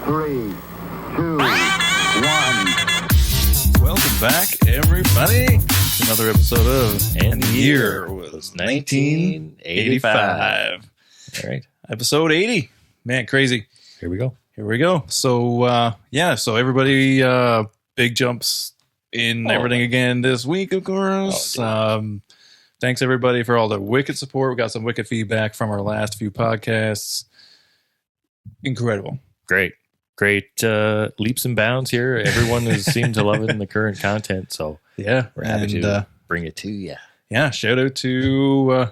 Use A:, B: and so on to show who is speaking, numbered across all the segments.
A: 3, 2, 1.
B: Welcome back, everybody, to another episode of
C: And
B: the year was 1985.
C: All right.
B: Episode 80. Man, crazy.
C: Here we go.
B: Here we go. So, so everybody, big jumps in everything again this week, of course. Thanks, everybody, for all the wicked support. We got some wicked feedback from our last few podcasts. Incredible.
C: Great leaps and bounds here. Everyone has seemed to love it in the current content. So,
B: Yeah.
C: we're happy to bring it to you.
B: Yeah, shout out to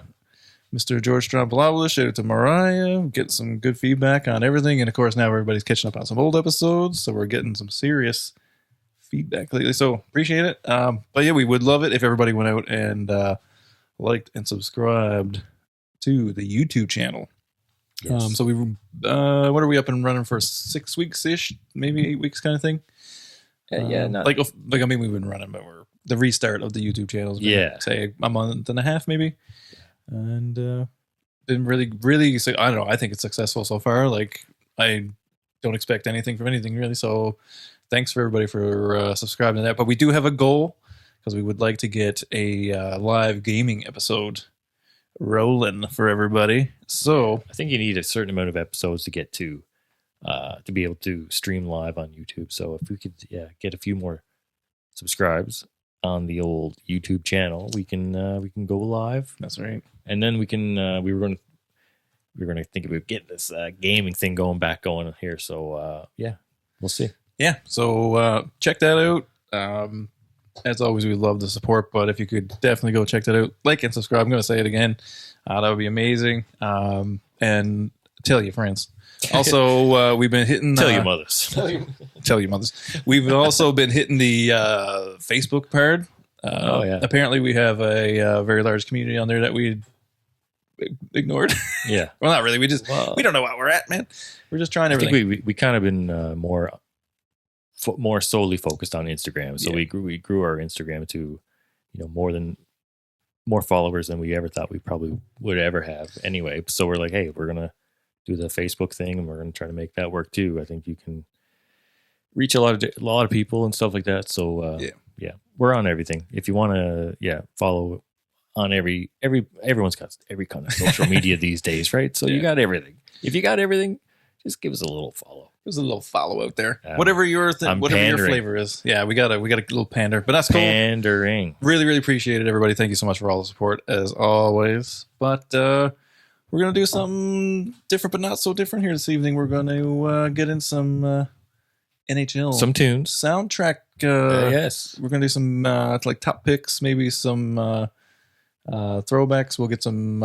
B: Mr. George Strombolopoulos. Shout out to Mariah. Getting some good feedback on everything. And, of course, now everybody's catching up on some old episodes. So we're getting some serious feedback lately. So appreciate it. But, yeah, we would love it if everybody went out and liked and subscribed to the YouTube channel.
C: Yes.
B: So we what are we up and running for 6 weeks-ish? Maybe 8 weeks kind of thing?
C: Not
B: Like I mean, we've been running, but we're the restart of the YouTube channels. Say a month and a half, maybe. And been really, I don't know. I think it's successful so far. Like, I don't expect anything from anything really. So thanks for everybody for subscribing to that. But we do have a goal because we would like to get a live gaming episode rolling for everybody. So
C: I think you need a certain amount of episodes to get to be able to stream live on YouTube. So if we could get a few more subscribes on the old YouTube channel, we can go live.
B: that's right.
C: And then we can we were going to think about getting this gaming thing going here. So we'll see.
B: Yeah. So check that out. As always, we love the support, but if you could definitely go check that out, like and subscribe. I'm going to say it again. That would be amazing. And tell your friends. Also, we've been hitting...
C: Tell your mothers.
B: Tell your mothers. We've also been hitting the Facebook part. Apparently, we have a very large community on there that we ignored.
C: Yeah.
B: Well, not really. We don't know what we're at, man. We're just trying everything.
C: I think we kind of been more solely focused on Instagram. So we grew our Instagram to, more followers than we ever thought we probably would ever have anyway. So we're like, hey, we're going to do the Facebook thing and we're going to try to make that work too. I think you can reach a lot of people and stuff like that. So we're on everything. If you want to, follow on everyone's got every kind of social media these days, right? So you got everything. If you got everything, just give us a little follow.
B: There's a little follow out there. Whatever your flavor is. Yeah, we got a little pander, but that's cool.
C: Pandering.
B: Really, really appreciate it, everybody. Thank you so much for all the support as always. But we're gonna do something different, but not so different here this evening. We're gonna get in some NHL,
C: some tunes,
B: soundtrack.
C: Yes,
B: we're gonna do some like top picks, maybe some throwbacks. We'll get some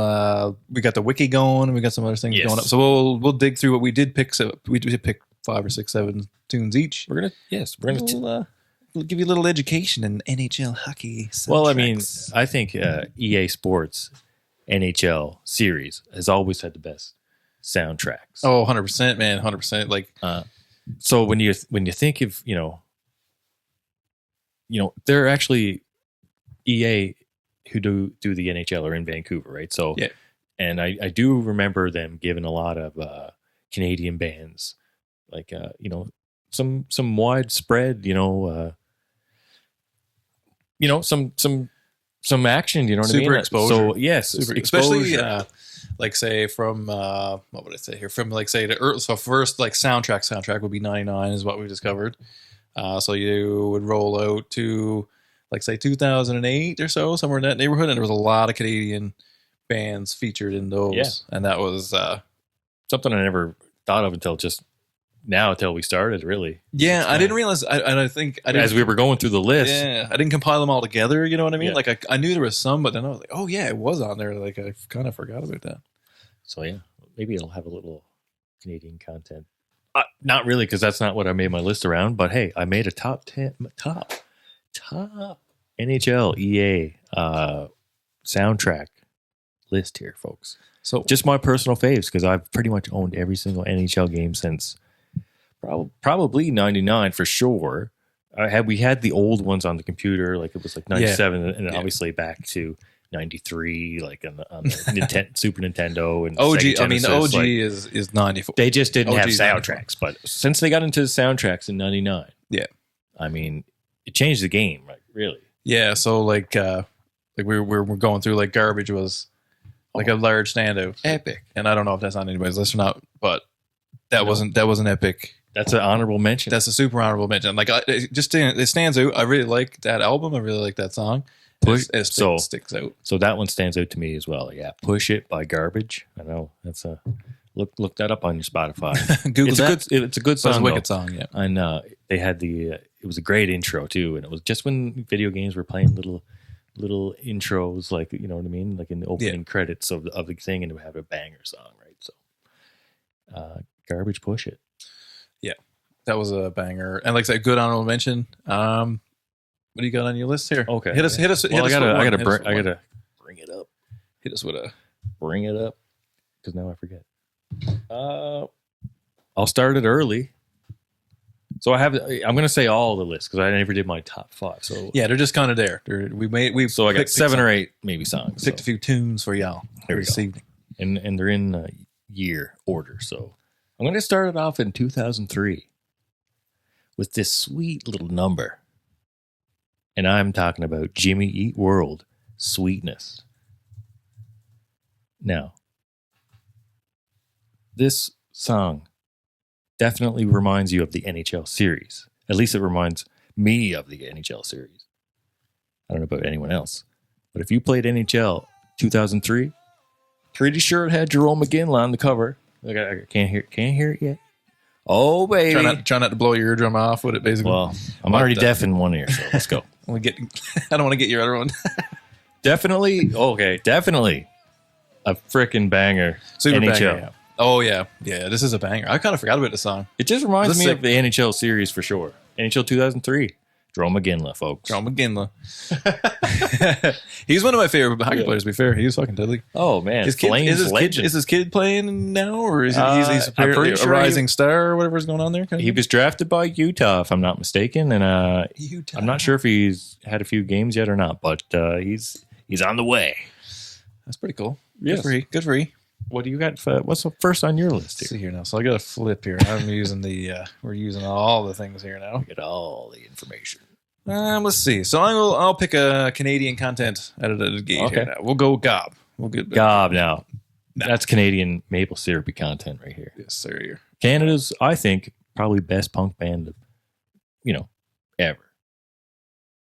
B: we got the wiki going and we got some other things going up, so we'll dig through what we did pick. So we did pick 5 or 6, 7 tunes each.
C: We'll
B: give you a little education in NHL hockey soundtracks.
C: Well, I mean, I think EA Sports NHL series has always had the best soundtracks.
B: Oh, 100%, man, 100%. Like
C: so when you think of they're actually EA who do the NHL are in Vancouver, right? So, and I do remember them giving a lot of Canadian bands, like some widespread, some action, you know what I mean?
B: Super exposure.
C: So yes,
B: especially like say from what would I say here? From like say so first like soundtrack would be 99 is what we discovered. So you would roll out to like say 2008 or so, somewhere in that neighborhood, and there was a lot of Canadian bands featured in those, and that was
C: something I never thought of until we started. Really,
B: I didn't realize. I think
C: as we were going through the list,
B: I didn't compile them all together. You know what I mean? Like I knew there was some, but then I was like, oh yeah, it was on there. Like I kind of forgot about that.
C: So maybe it'll have a little Canadian content. Not really, because that's not what I made my list around. But hey, I made a top NHL EA soundtrack list here, folks. So just my personal faves, because I've pretty much owned every single NHL game since probably 99 for sure. We had the old ones on the computer, like it was like 97, and obviously back to 93, like on the Super Nintendo and
B: OG.
C: Sega Genesis.
B: I mean, the OG
C: like,
B: is 94.
C: They just didn't have
B: OG's
C: soundtracks, but since they got into the soundtracks in 99,
B: yeah,
C: I mean, it changed the game, right? Really?
B: Yeah. So like we're going through like Garbage was like a large standout,
C: Epic.
B: and I don't know if that's on anybody's list or not, but that wasn't epic.
C: That's an honorable mention.
B: That's a super honorable mention. Like it stands out. I really like that album. I really like that song. It sticks out.
C: So that one stands out to me as well. Yeah, Push It by Garbage. I know that's a look that up on your Spotify.
B: Google
C: it's a good song.
B: It's a wicked song. Yeah,
C: and they had it was a great intro too, and it was just when video games were playing little intros, like you know what I mean, like in the opening credits of the thing, and it would have a banger song, right? So, Garbage, Push It.
B: Yeah, that was a banger, and like I said, good honorable mention. What do you got on your list here?
C: Okay,
B: hit us.
C: Well, I gotta bring it up.
B: Hit us with a
C: bring it up because now I forget. I'll start it early. So I'm going to say all the lists because I never did my top 5. So
B: yeah, they're just kind of there.
C: So I got 7 or 8 maybe songs.
B: Picked a few tunes for y'all this evening,
C: and they're in year order. So I'm going to start it off in 2003 with this sweet little number. And I'm talking about Jimmy Eat World, Sweetness. Now, this song definitely reminds you of the NHL series. At least it reminds me of the NHL series. I don't know about anyone else. But if you played NHL 2003, pretty sure it had Jerome McGinley on the cover. Like I can't hear it yet. Oh, baby.
B: Try not to blow your eardrum off with it, basically.
C: Well, I'm already deaf in one ear, so let's go.
B: I don't want to get your other one.
C: Definitely a freaking banger.
B: Super
C: NHL.
B: banger, yeah. Oh, yeah. Yeah, this is a banger. I kind of forgot about the song.
C: It just reminds me of the NHL series for sure. NHL 2003. Jerome McGinley, folks.
B: Jerome McGinley. He's one of my favorite hockey players, to be fair. He was fucking deadly.
C: Oh, man.
B: Is his kid playing now? Or is he's a rising star or whatever's going on there?
C: He was drafted by Utah, if I'm not mistaken. And I'm not sure if he's had a few games yet or not, but he's on the way.
B: That's pretty cool.
C: Yes.
B: Good for you.
C: What do you got? What's the first on your list here?
B: Let's see here now. So I got a flip here. I'm using we're using all the things here now.
C: Get all the information.
B: Let's see. So I'll pick a Canadian content edited gauge here now. We'll go Gob. We'll get
C: Gob now. That's Canadian maple syrupy content right here.
B: Yes, sir.
C: Canada's, I think, probably best punk band, ever.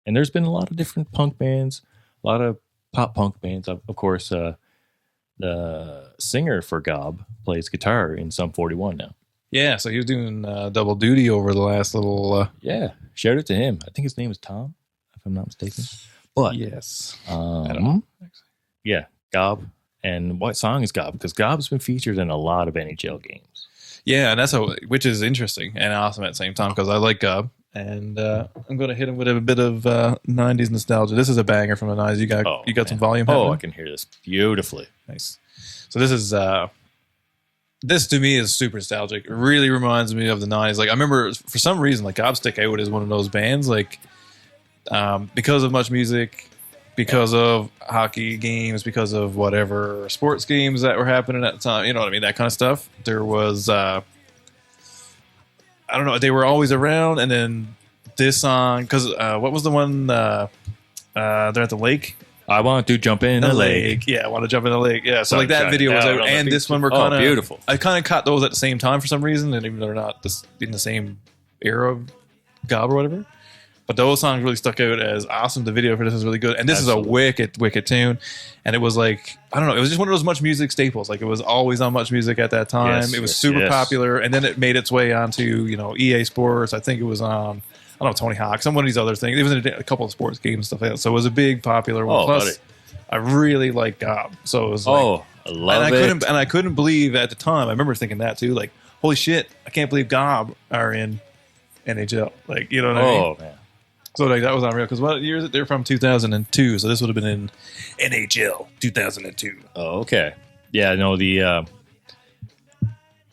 C: And there's been a lot of different punk bands, a lot of pop punk bands. Of course, the singer for Gob plays guitar in Sum 41 now. Yeah,
B: so he was doing double duty over the last little...
C: Yeah, shout out to him. I think his name is Tom, if I'm not mistaken. But
B: yes.
C: I don't know. Yeah, Gob. And what song is Gob? Because Gob's been featured in a lot of NHL games.
B: Yeah, and which is interesting and awesome at the same time because I like Gob. And I'm going to hit him with a bit of 90s nostalgia. This is a banger from the 90s. You got some volume happening?
C: I can hear this beautifully.
B: Nice. So this is... This to me is super nostalgic. It really reminds me of the 90s. Like I remember for some reason, like Gobstick Out is one of those bands, like because of Much Music, because of hockey games, because of whatever sports games that were happening at the time. You know what I mean? That kind of stuff. There was I don't know. They were always around, and then this song because what was the one? They're at the lake.
C: I want to jump in the lake.
B: Yeah, I want to jump in the lake. Yeah, so like that video was out, and this one were kind of
C: beautiful.
B: I kind of caught those at the same time for some reason, and even though they're not in the same era of Gob or whatever, but those songs really stuck out as awesome. The video for this is really good, and this is a wicked tune. And it was like I don't know, it was just one of those Much Music staples. Like it was always on Much Music at that time. It was super popular, and then it made its way onto EA Sports. I think it was on. I don't know, Tony Hawk, some one of these other things. It was in a couple of sports games and stuff like that. So it was a big popular one. Plus, I really like Gob. So it was like,
C: I love it.
B: And I couldn't believe at the time. I remember thinking that too. Like, holy shit, I can't believe Gob are in NHL. Like, you know what I mean? Man. So like that was unreal. Because what year is it? They're from 2002. So this would have been in NHL 2002.
C: Oh, okay. Yeah, no,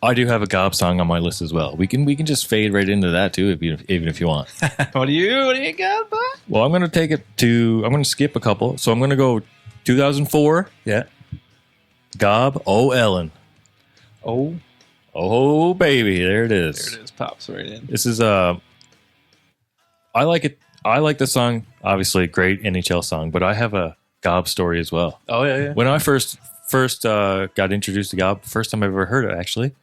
C: I do have a Gob song on my list as well. We can just fade right into that too, even if you want.
B: What do you got, bud?
C: Well, I'm going to skip a couple. So I'm going to go 2004.
B: Yeah.
C: Gob O Ellen. Oh baby, there it is.
B: There it is. Pops right in.
C: This is I like it. I like the song. Obviously, great NHL song, but I have a Gob story as well.
B: Oh yeah.
C: When I first got introduced to Gob, first time I ever heard it, actually,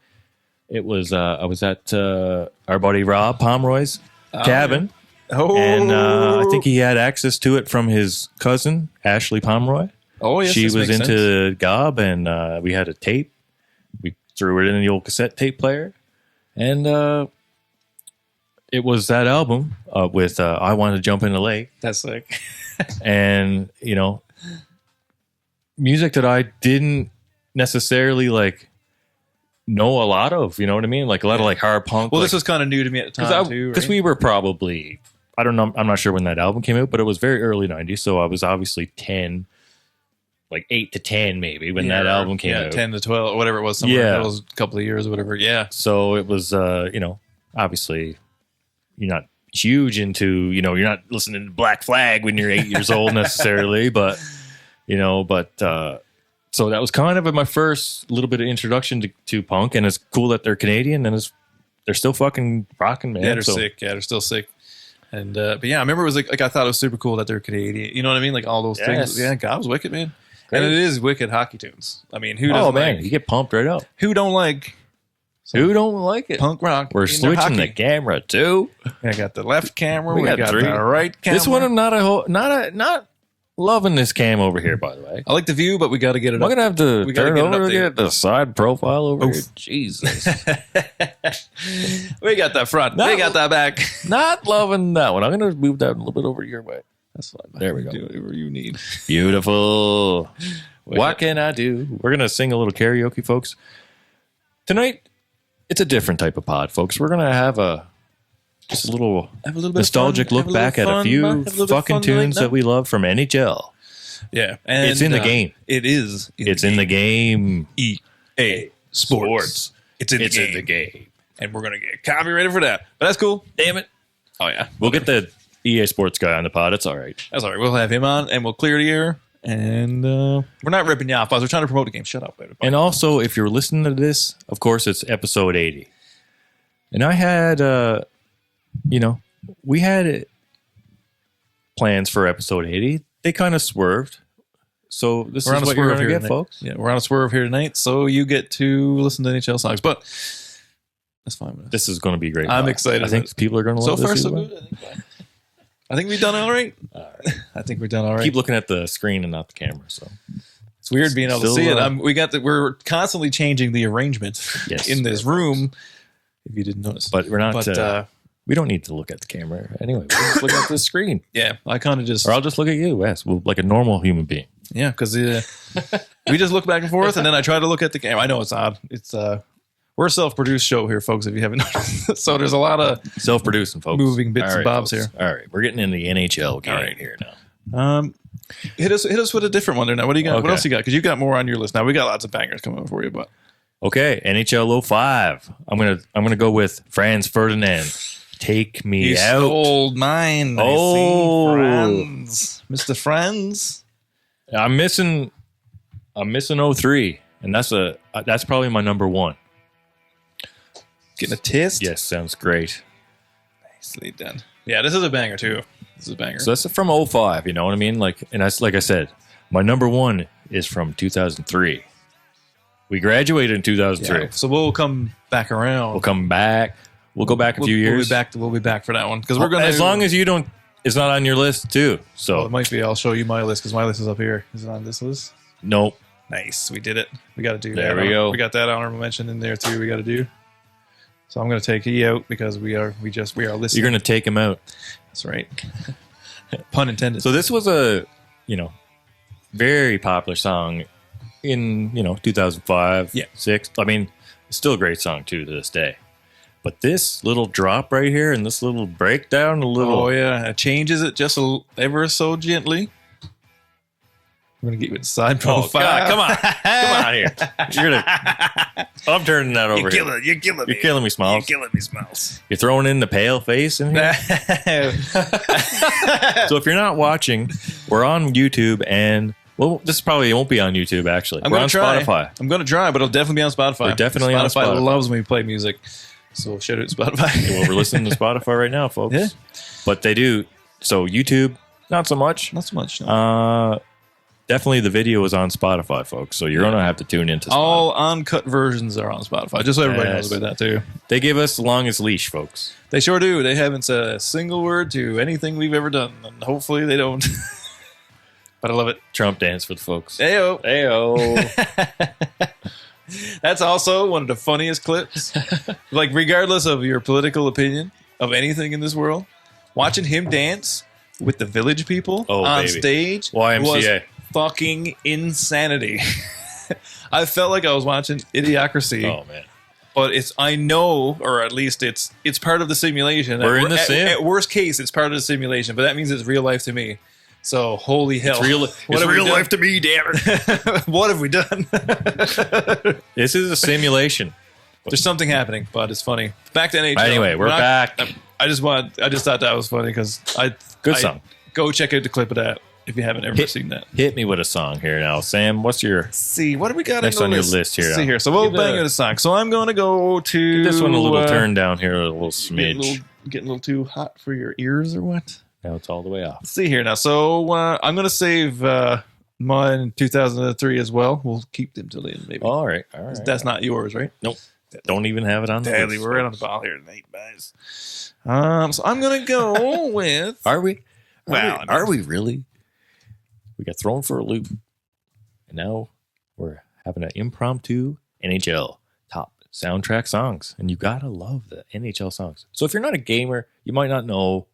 C: it was I was at our buddy Rob Pomeroy's cabin, and I think he had access to it from his cousin Ashley Pomeroy.
B: Oh yes,
C: she
B: this
C: was
B: makes
C: into
B: sense.
C: Gob, and we had a tape. We threw it in the old cassette tape player, and it was that album with "I Want to Jump in the Lake."
B: That's sick.
C: And music that I didn't necessarily know a lot of. You know what I mean? Like a lot of hard punk.
B: Well, this was kind of new to me at the time too,
C: because
B: right?
C: we were probably, I don't know, I'm not sure when that album came out, but it was very early 90s, so I was obviously 10, 8 to 10 maybe when that album came out.
B: 10 to 12, whatever it was. Somewhere it was a couple of years or whatever. Yeah.
C: So it was, obviously you're not huge into, you're not listening to Black Flag when you're 8 years old necessarily, but so that was kind of my first little bit of introduction to punk, and it's cool that they're Canadian and they're still fucking rocking, man.
B: Yeah, they're sick. Yeah, they're still sick. And but yeah, I remember it was like I thought it was super cool that they're Canadian. You know what I mean? Like all those things. Yeah, God was wicked, man. Great. And it is wicked hockey tunes. I mean, who doesn't
C: you get pumped right up.
B: Who don't like
C: it?
B: Punk rock.
C: We're switching the camera too.
B: I got the left camera.
C: We got
B: the
C: three.
B: right camera.
C: This one I'm not loving this cam over here, by the way.
B: I like the view, but we got to get it.
C: I'm gonna have to turn it over to get the side profile over
B: Oof.
C: here. Jesus.
B: We got that front. We got that back.
C: Not loving that one. I'm gonna move that a little bit over your way.
B: That's fine.
C: There we go.
B: Do whatever you need.
C: Beautiful. What can I do? We're gonna sing a little karaoke, folks. Tonight, it's a different type of pod, folks. We're gonna have just a little nostalgic look back at a few fucking tunes that we love from NHL.
B: Yeah, and
C: it's in the game.
B: It is.
C: It's in the game.
B: EA Sports. It's in the game. And we're gonna get copyrighted for that. But that's cool.
C: Damn it.
B: Oh yeah,
C: we'll get the EA Sports guy on the pod. It's all right.
B: That's all right. We'll have him on, and we'll clear the air. And we're not ripping you off, boss. We're trying to promote the game. Shut up, everybody.
C: And also, if you're listening to this, of course, it's episode 80. And I had, we had plans for episode 80. They kind of swerved. So this is what you're going to get, folks.
B: Yeah, we're on a swerve here tonight, so you get to listen to NHL songs. But that's fine.
C: This is going to be great.
B: I'm excited.
C: I think people are going to love this.
B: So far, so good. I think we've done all right. I think we're done all right.
C: Keep looking at the screen and not the camera. So
B: it's weird being able to see it. We're constantly changing the arrangement in this room. If you didn't notice,
C: but we're not. We don't need to look at the camera anyway. We just look at the screen.
B: Yeah, I kind of just.
C: Or I'll just look at you, Wes, like a normal human being.
B: Yeah, because we just look back and forth, and then I try to look at the camera. I know it's odd. It's we're a self-produced show here, folks. If you haven't noticed, so there's a lot of
C: self-producing, folks,
B: moving bits and bobs
C: folks.
B: here.
C: All right, we're getting in the NHL game here now.
B: Hit us with a different one there now. What do you got? Okay. What else you got? Because you got more on your list now. We got lots of bangers coming up for you, but
C: okay, NHL 05. I'm gonna go with Franz Ferdinand. Take me
B: you
C: out.
B: Stole mine.
C: Oh,
B: Friends, Mr. Friends.
C: I'm missing 03, and that's probably my number one.
B: Getting a taste?
C: Yes, sounds great.
B: Nicely done. Yeah, this is a banger too. This is a banger.
C: So that's from 05, you know what I mean? And that's like I said, my number one is from 2003. We graduated in 2003.
B: Yeah, so we'll come back around.
C: We'll come back. We'll go back a few years.
B: We'll be back for that one because we're gonna.
C: As long as you don't, it's not on your list too. So
B: it might be. I'll show you my list because my list is up here. Is it on this list?
C: Nope.
B: Nice. We did it. We got to do that.
C: There we go.
B: We got that honorable mention in there too. We got to do. So I'm going to take E out because we are listening.
C: You're going to take him out.
B: That's right. Pun intended.
C: So this was a, very popular song in, 2005, 6. I mean, it's still a great song too to this day. But this little drop right here and this little breakdown,
B: it changes it just ever so gently. I'm going to get you with the side profile.
C: God, come on here. I'm turning that over here.
B: You're killing me.
C: You're killing me, Smalls.
B: You're killing me, Smalls.
C: You're throwing in the pale face in here? So if you're not watching, we're on YouTube and Well, this probably won't be on YouTube, actually.
B: We're on
C: try.
B: Spotify. I'm going to try, but it'll definitely be on Spotify.
C: We're definitely on Spotify.
B: Spotify loves when we play music. So shout out to Spotify.
C: Well, we're listening to Spotify right now, folks.
B: Yeah.
C: But they do. So YouTube, not so much.
B: Not so much. No.
C: Definitely the video is on Spotify, folks. So you're going to have to tune into Spotify.
B: All uncut versions are on Spotify. Just so everybody knows about that, too.
C: They give us the longest leash, folks.
B: They sure do. They haven't said a single word to anything we've ever done. And hopefully they don't. But I love it.
C: Trump dance for the folks.
B: Ayo.
C: Ayo.
B: That's also one of the funniest clips. Like, regardless of your political opinion of anything in this world, watching him dance with the village people on stage
C: YMCA.
B: was fucking insanity. I felt like I was watching Idiocracy.
C: Oh, man.
B: But I know, or at least it's part of the simulation.
C: We're in the sim.
B: At worst case, it's part of the simulation, but that means it's real life to me. So, holy hell.
C: It's real life to me, damn it.
B: What have we done?
C: This is a simulation.
B: There's something happening, but it's funny. Back to NHL.
C: Anyway, we're back.
B: I just thought that was funny because
C: Good song.
B: Go check out the clip of that if you haven't ever seen that.
C: Hit me with a song here now. Sam, what's your
B: see? What do we got
C: next on your list here?
B: Let's see here. So we'll bang out a song. So I'm going to go to...
C: Give this one a little turn down here, a little smidge.
B: Getting a little too hot for your ears or what?
C: Now it's all the way off.
B: Let's see here now. So I'm going to save mine 2003 as well. We'll keep them till the end, maybe.
C: All right.
B: That's not yours, right?
C: Nope. Don't even have it on the list.
B: We're right on the ball here tonight, guys. So I'm going to go with...
C: Are we?
B: Wow.
C: Are we really? We got thrown for a loop. And now we're having an impromptu NHL top soundtrack songs. And you got to love the NHL songs. So if you're not a gamer, you might not know,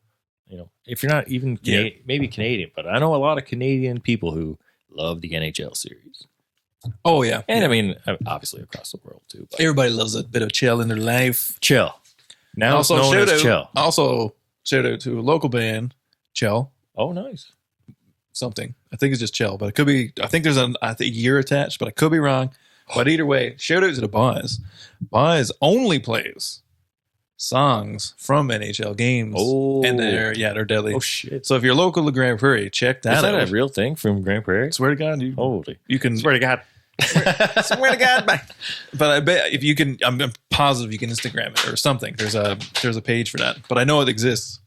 C: if you're not even maybe Canadian, but I know a lot of Canadian people who love the NHL series.
B: Oh, yeah.
C: And I mean, obviously across the world too. But
B: everybody loves a bit of chill in their life.
C: Chill. Now also it's known as Chill.
B: Also, shout out to a local band, Chill.
C: Oh, nice.
B: Something. I think it's just Chill, but it could be, I think there's a year attached, but I could be wrong. But either way, shout out to the Boz. Boz only plays songs from NHL games.
C: Oh.
B: And they're deadly.
C: Oh, shit.
B: So if you're local to Grand Prairie, check that out.
C: Is that a real thing from Grand Prairie?
B: Swear to God. You can.
C: Swear to God.
B: Swear to God. But I bet if you can, I'm positive you can Instagram it or something. There's a page for that. But I know it exists.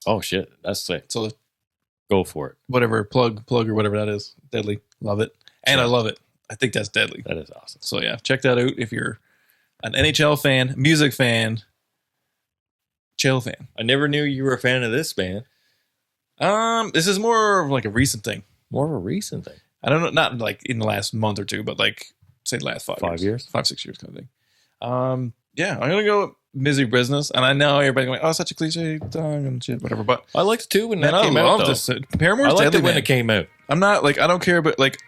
C: Oh, shit. That's sick.
B: So
C: go for it.
B: Whatever, plug or whatever that is. Deadly. Love it. And I love it. I think that's deadly.
C: That is awesome.
B: So yeah, check that out if you're an NHL fan, music fan, Chill fan.
C: I never knew you were a fan of this band.
B: This is more of like a recent thing.
C: More of a recent thing.
B: I don't know, not like in the last month or two, but like say the last 5 years. 5-6 years kind of thing. Yeah, I'm gonna go with Misery Business, and I know everybody's going, oh, such a cliche song and shit, whatever. But
C: I liked it too when that came out.
B: Paramore's
C: I liked
B: deadly,
C: it when
B: man.
C: it came out.
B: I'm not like I don't care, but like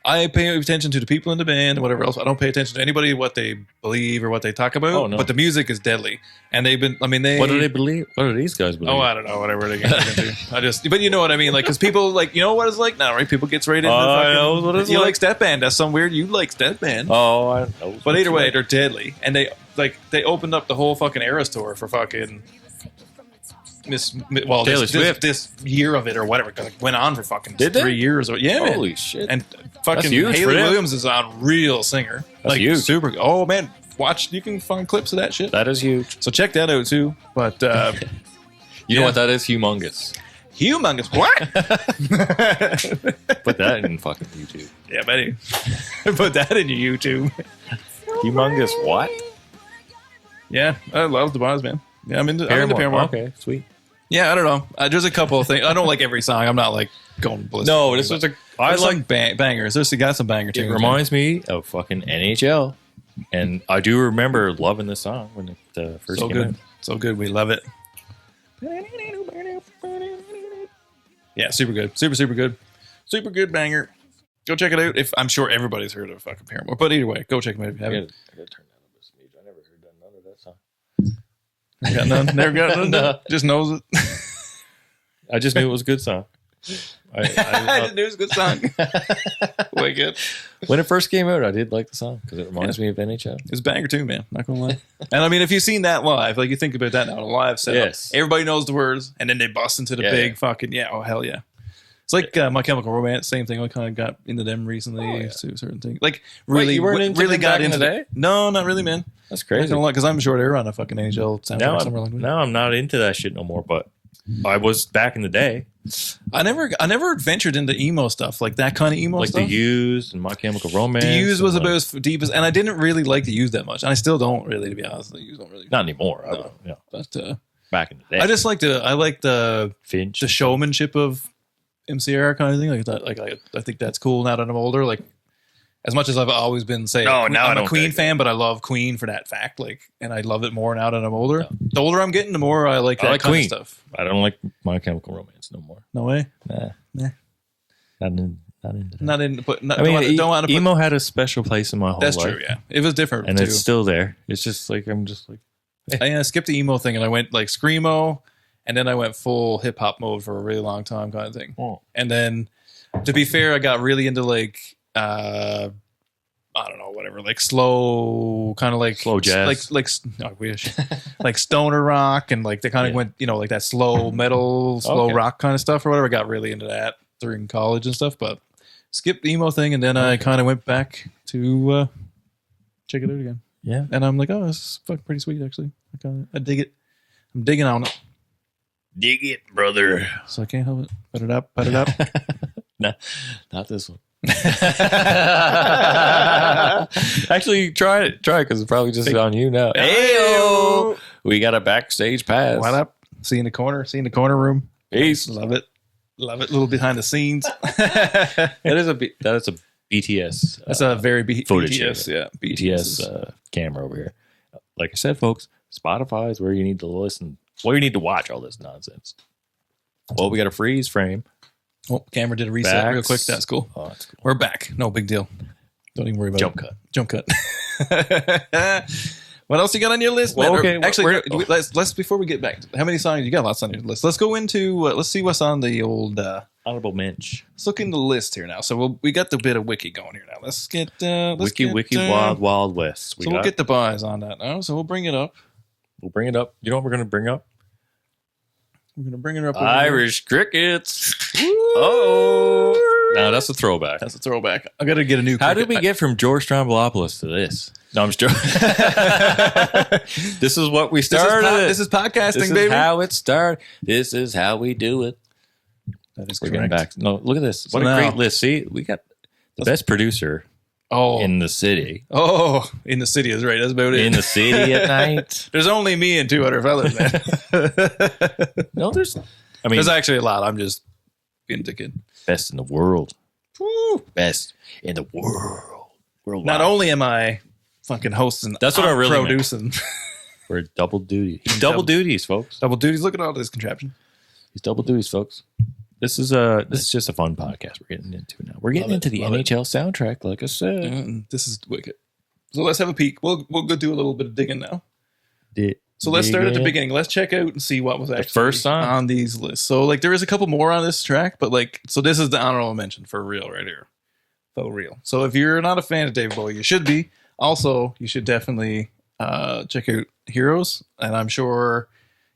B: I pay attention to the people in the band and whatever else. I don't pay attention to anybody what they believe or what they talk about.
C: Oh, no.
B: But the music is deadly, and they've been. I mean,
C: What do they believe? What do these guys believe?
B: Oh, I don't know. Whatever they get into. But you know what I mean, like because people like you know what it's like now, right? People gets right into.
C: I know what it's
B: you
C: like.
B: like Step Band. That's some weird. You like Step Band.
C: Oh, I know.
B: But either way, they're deadly, and they opened up the whole fucking Eras tour for fucking. This year of it or whatever because it went on for fucking 3 years or man.
C: Holy shit!
B: And fucking
C: huge
B: Haley Williams is a real singer.
C: That's huge.
B: Super. Oh man, watch. You can find clips of that shit.
C: That is huge.
B: So check that out too. But
C: you know what that is? Humongous.
B: Humongous. What?
C: Put that in fucking YouTube.
B: Yeah, buddy. Put that in your YouTube.
C: Humongous what?
B: Yeah, I love the Boz, man. Yeah, I'm into Paramore.
C: Okay, sweet.
B: Yeah, I don't know. There's a couple of things. I don't like every song. I'm not like going ballistic.
C: No, this was I like
B: bangers. There's got some banger tunes.
C: It reminds me of fucking NHL, and I do remember loving this song when it first came out.
B: So good. We love it. Yeah, super good. Super good. Super good banger. Go check it out. If I'm sure everybody's heard of fucking Paramore, but either way, go check them out if you haven't.
C: I gotta turn that up a smidge. I never heard none of that song.
B: Got none? Never got none? No. Just knows it.
C: I just knew it was a good song.
B: I just knew it was a good song. Wicked.
C: When it first came out, I did like the song because it reminds me of NHL.
B: It's a banger too, man. Not gonna lie. And I mean, if you've seen that live, like you think about that now, a live setup.
C: Yes.
B: Everybody knows the words, and then they bust into the big fucking oh hell yeah. It's like My Chemical Romance, same thing. I kind of got into them recently to certain things. Like really,
C: you weren't into
B: really
C: them
B: got
C: back in
B: into
C: the day?
B: No, not really, man.
C: That's crazy.
B: Because I'm sure they're on a fucking NHL soundtrack somewhere like that.
C: Now I'm not into that shit no more, but I was back in the day.
B: I never ventured into emo stuff, like that kind of emo
C: like
B: stuff.
C: The Used and My Chemical Romance.
B: The Used was
C: and
B: about as deep as, and I didn't really like The Used that much, and I still don't really, to be honest. The Used don't really.
C: Not anymore.
B: No. But
C: back in the day,
B: I just like the
C: Finch,
B: the showmanship of MCR kind of thing. Like that, I think that's cool now that I'm older. Like, as much as I've always been saying, I'm a Queen fan, but I love Queen for that fact. Like, and I love it more now that I'm older. No. The older I'm getting, the more I like that kind of stuff.
C: I don't like My Chemical Romance no more.
B: No way.
C: Nah. Not into that.
B: Not in. But
C: I mean, don't want to. Emo had a special place in my whole life.
B: That's true. Yeah, it was different,
C: and
B: too.
C: It's still there. It's just like I'm just like.
B: I skipped the emo thing and I went like screamo, and then I went full hip hop mode for a really long time, kind of thing.
C: Oh.
B: And then, to be fair, I got really into like. I don't know, whatever, like slow, kind of like
C: slow jazz,
B: like I wish, like stoner rock, and like they kind of went, like that slow metal, slow rock kind of stuff or whatever. I got really into that during college and stuff, but skipped the emo thing, and then I kind of went back to check it out again.
C: Yeah,
B: and I'm like, oh, this is fucking pretty sweet, actually. I dig it. I'm digging on it.
C: Dig it, brother.
B: So I can't help it. Put it up.
C: No, not this one. Actually, try it because it's probably just on you now. Hey, we got a backstage pass.
B: What up? See you in the corner room.
C: Peace.
B: Love it. Little behind the scenes.
C: That is a BTS.
B: That's a very
C: footage.
B: BTS. Yeah,
C: BTS camera over here. Like I said, folks, Spotify is where you need to listen. Where you need to watch all this nonsense. Well, we got a freeze frame.
B: Oh, camera did a reset real quick. That's cool.
C: Oh, that's cool.
B: We're back. No big deal. Don't even worry about Jump cut. What else you got on your list?
C: Well, okay.
B: Actually, let's before we get back. How many songs you got? Lots on your list. Let's go into. Let's see what's on the old
C: honorable mention.
B: Let's look in the list here now. So we got the bit of wiki going here now. Let's get
C: wiki Wild West.
B: We'll get the buys on that now. So we'll bring it up.
C: You know what we're going to bring up?
B: We're going to bring it up.
C: Irish crickets. Oh, now that's a throwback.
B: I got to get a new.
C: How did we get from George Stroumboulopoulos to this? No, I'm just joking. This is what we started.
B: This is podcasting,
C: this is
B: baby.
C: How it started. This is how we do it.
B: That is
C: We're
B: correct.
C: getting back. No, look at this. What a great list. See, we got the best producer. In the city.
B: Oh, in the city is right. That's about it.
C: In the city at night.
B: There's only me and 200 fellas, man.
C: No, there's
B: actually a lot. I'm just being a kid.
C: Best in the world.
B: Woo.
C: Best in the world. Worldwide.
B: Not only am I fucking hosting,
C: that's what I really
B: producing.
C: We're double duty. Double duties, folks.
B: Double duties. Look at all this contraption.
C: He's double duties, folks. This is just a fun podcast we're getting into now. We're getting into the NHL soundtrack, like I said.
B: This is wicked. So let's have a peek. We'll go do a little bit of digging now. So let's start at the beginning. Let's check out and see what was actually
C: the first song
B: on these lists. So like there is a couple more on this track, but so this is the honorable mention for real right here. For real. So if you're not a fan of David Bowie, you should be. Also, you should definitely check out Heroes, and I'm sure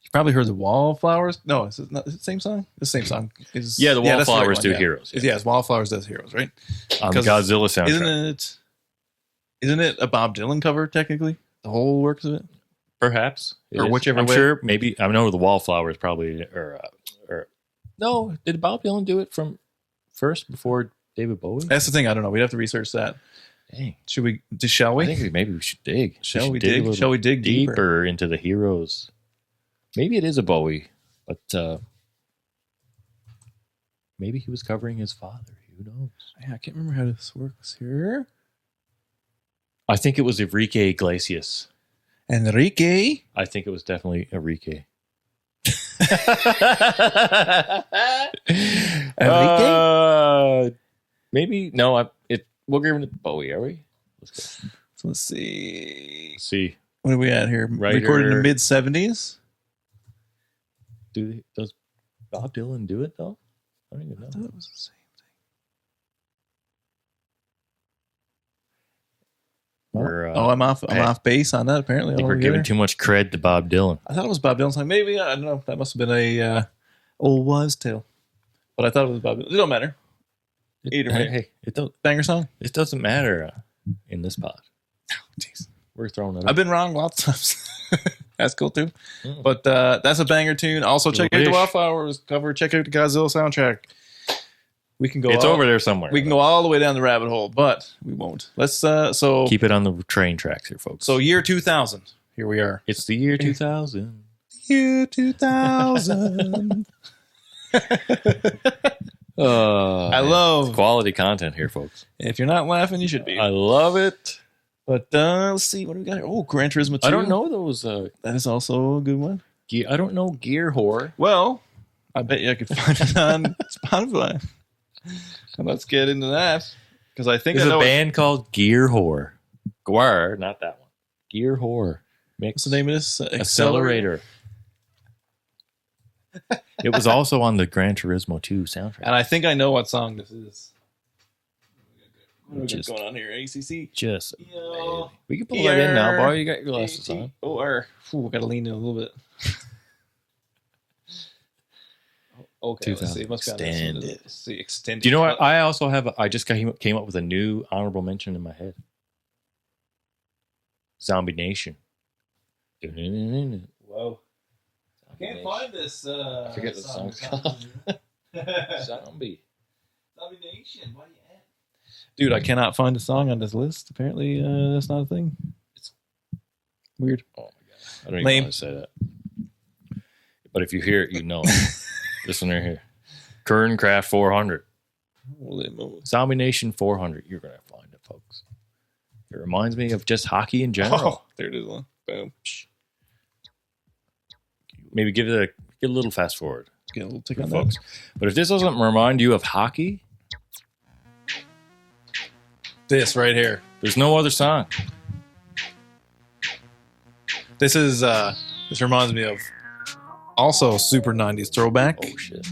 B: you probably heard the Wallflowers. No, is it the same song? The same song.
C: The Wallflowers do Heroes.
B: Yeah, Wallflowers does Heroes, right?
C: On the Godzilla soundtrack.
B: Isn't it a Bob Dylan cover, technically? The whole works of it?
C: Perhaps.
B: Or whichever way.
C: I'm sure, maybe. I know the Wallflowers probably, or no, did Bob Dylan do it from first before David Bowie?
B: That's the thing. I don't know. We'd have to research that.
C: Dang.
B: Shall we?
C: I think maybe we should dig.
B: Shall we dig
C: deeper into the Heroes? Maybe it is a Bowie, but maybe he was covering his father. Who knows?
B: Yeah, I can't remember how this works here.
C: I think it was Enrique Iglesias.
B: Enrique?
C: I think it was definitely Enrique.
B: Enrique?
C: Maybe. No, we're giving it to Bowie, are we? Let's go.
B: So let's see.
C: What
B: are we at here?
C: Writer,
B: recorded in the mid-70s?
C: Does Bob Dylan do it, though? I don't even know.
B: I thought it was the same thing. I'm off base on that, apparently.
C: I think we're giving too much cred to Bob Dylan.
B: I thought it was Bob Dylan's song. Maybe, I don't know. That must have been a old wives' tale. But I thought it was Bob Dylan. It don't matter. Either way.
C: Hey, it don't.
B: Banger song.
C: It doesn't matter in this pod.
B: Jeez.
C: We're throwing it up.
B: I've been wrong lots of times. That's cool too. But that's a banger tune. Also, check out the Wildflowers cover. Check out the Godzilla soundtrack. We can go.
C: It's over there somewhere.
B: We can go all the way down the rabbit hole, but we won't. Let's
C: keep it on the train tracks here, folks.
B: So year 2000. Here we are.
C: It's the year 2000.
B: Year 2000. I love
C: quality content here, folks.
B: If you're not laughing, you should be.
C: I love it.
B: But let's see what do we got here. Oh, Gran Turismo 2.
C: I don't know those.
B: That is also a good one.
C: I don't know Gear Whore.
B: Well, I bet you I could find it on Spotify. And let's get into that because I think
C: there's a band called Gear Whore. Gwar, not that one. Gear Whore.
B: What's the name of this?
C: Accelerator. It was also on the Gran Turismo 2 soundtrack.
B: And I think I know what song this is. What's going on here? ACC?
C: Just we can pull that in now, boy. You got your glasses on.
B: We got to lean in a little bit. Okay, let's see. Let's see. Extended.
C: Do you know what? I also have. I just came up with a new honorable mention in my head. Zombie Nation.
B: Whoa. I can't find this. I forget the song. Zombie Nation. Why are you at? Dude, I cannot find a song on this list. Apparently, that's not a thing. It's weird.
C: Oh my god! I don't even want to say that. But if you hear it, you know it. This one right here. Kerncraft 400. Zombie Nation 400. You're going to find it, folks. It reminds me of just hockey in general.
B: Oh, there it is. One. Boom.
C: Maybe give it a little fast forward.
B: Get a little tick on
C: folks. But if this doesn't remind you of hockey,
B: this right here.
C: There's no other song.
B: This is this reminds me of also super 90s throwback.
C: Oh shit.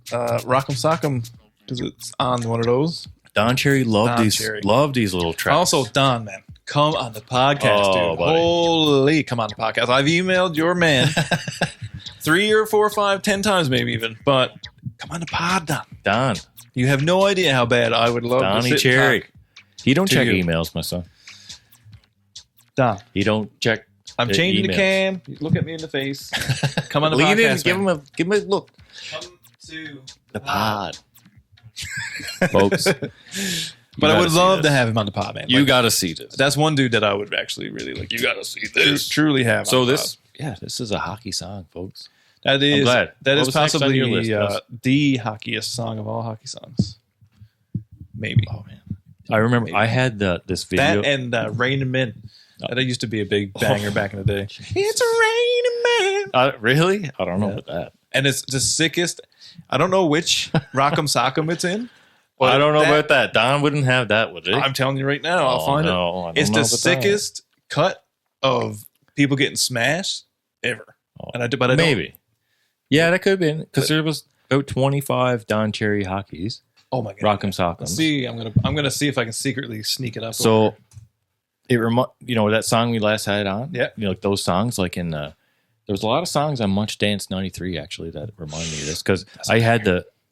B: Rock'em Sock'em, because it's on one of those.
C: Don Cherry loved these little tracks.
B: Also, Don, man, come on the podcast, dude.
C: Buddy.
B: Holy, come on the podcast. I've emailed your man 3 or 4 or 5, 10 times maybe even, but come on the pod, Don.
C: Don.
B: You have no idea how bad I would love
C: Donnie
B: to sit
C: Cherry.
B: and talk.
C: He don't check emails, my son.
B: Don.
C: He don't check.
B: I'm changing the cam. Look at me in the face. Come on the podcast.
C: Lean in. Give him a look.
B: Come to
C: the pod, folks.
B: But I would love to have him on the pod, man.
C: You got to see this.
B: That's one dude that I would actually really like.
C: You got to see this.
B: Truly have.
C: So this, this is a hockey song, folks.
B: That is.
C: I'm glad.
B: That is possibly the hockeyiest song of all hockey songs. Maybe.
C: Oh man, I remember I had this video.
B: That and Rain and Men. That used to be a big banger back in the day. It's raining, man.
C: Really? I don't know about that.
B: And it's the sickest. I don't know which Rock'em Sock'em it's in.
C: I don't know about that. Don wouldn't have that, would he?
B: I'm telling you right now. I'll find it. It's the sickest cut of people getting smashed ever. And I don't.
C: Maybe. Yeah, that could have been because there was about 25 Don Cherry hockeys.
B: Oh my god.
C: Rock'em Sock'em.
B: See, I'm gonna see if I can secretly sneak it up.
C: So it that song we last had on.
B: Yeah.
C: Like those songs, like in there was a lot of songs on Much Dance '93 actually that remind me of this because I had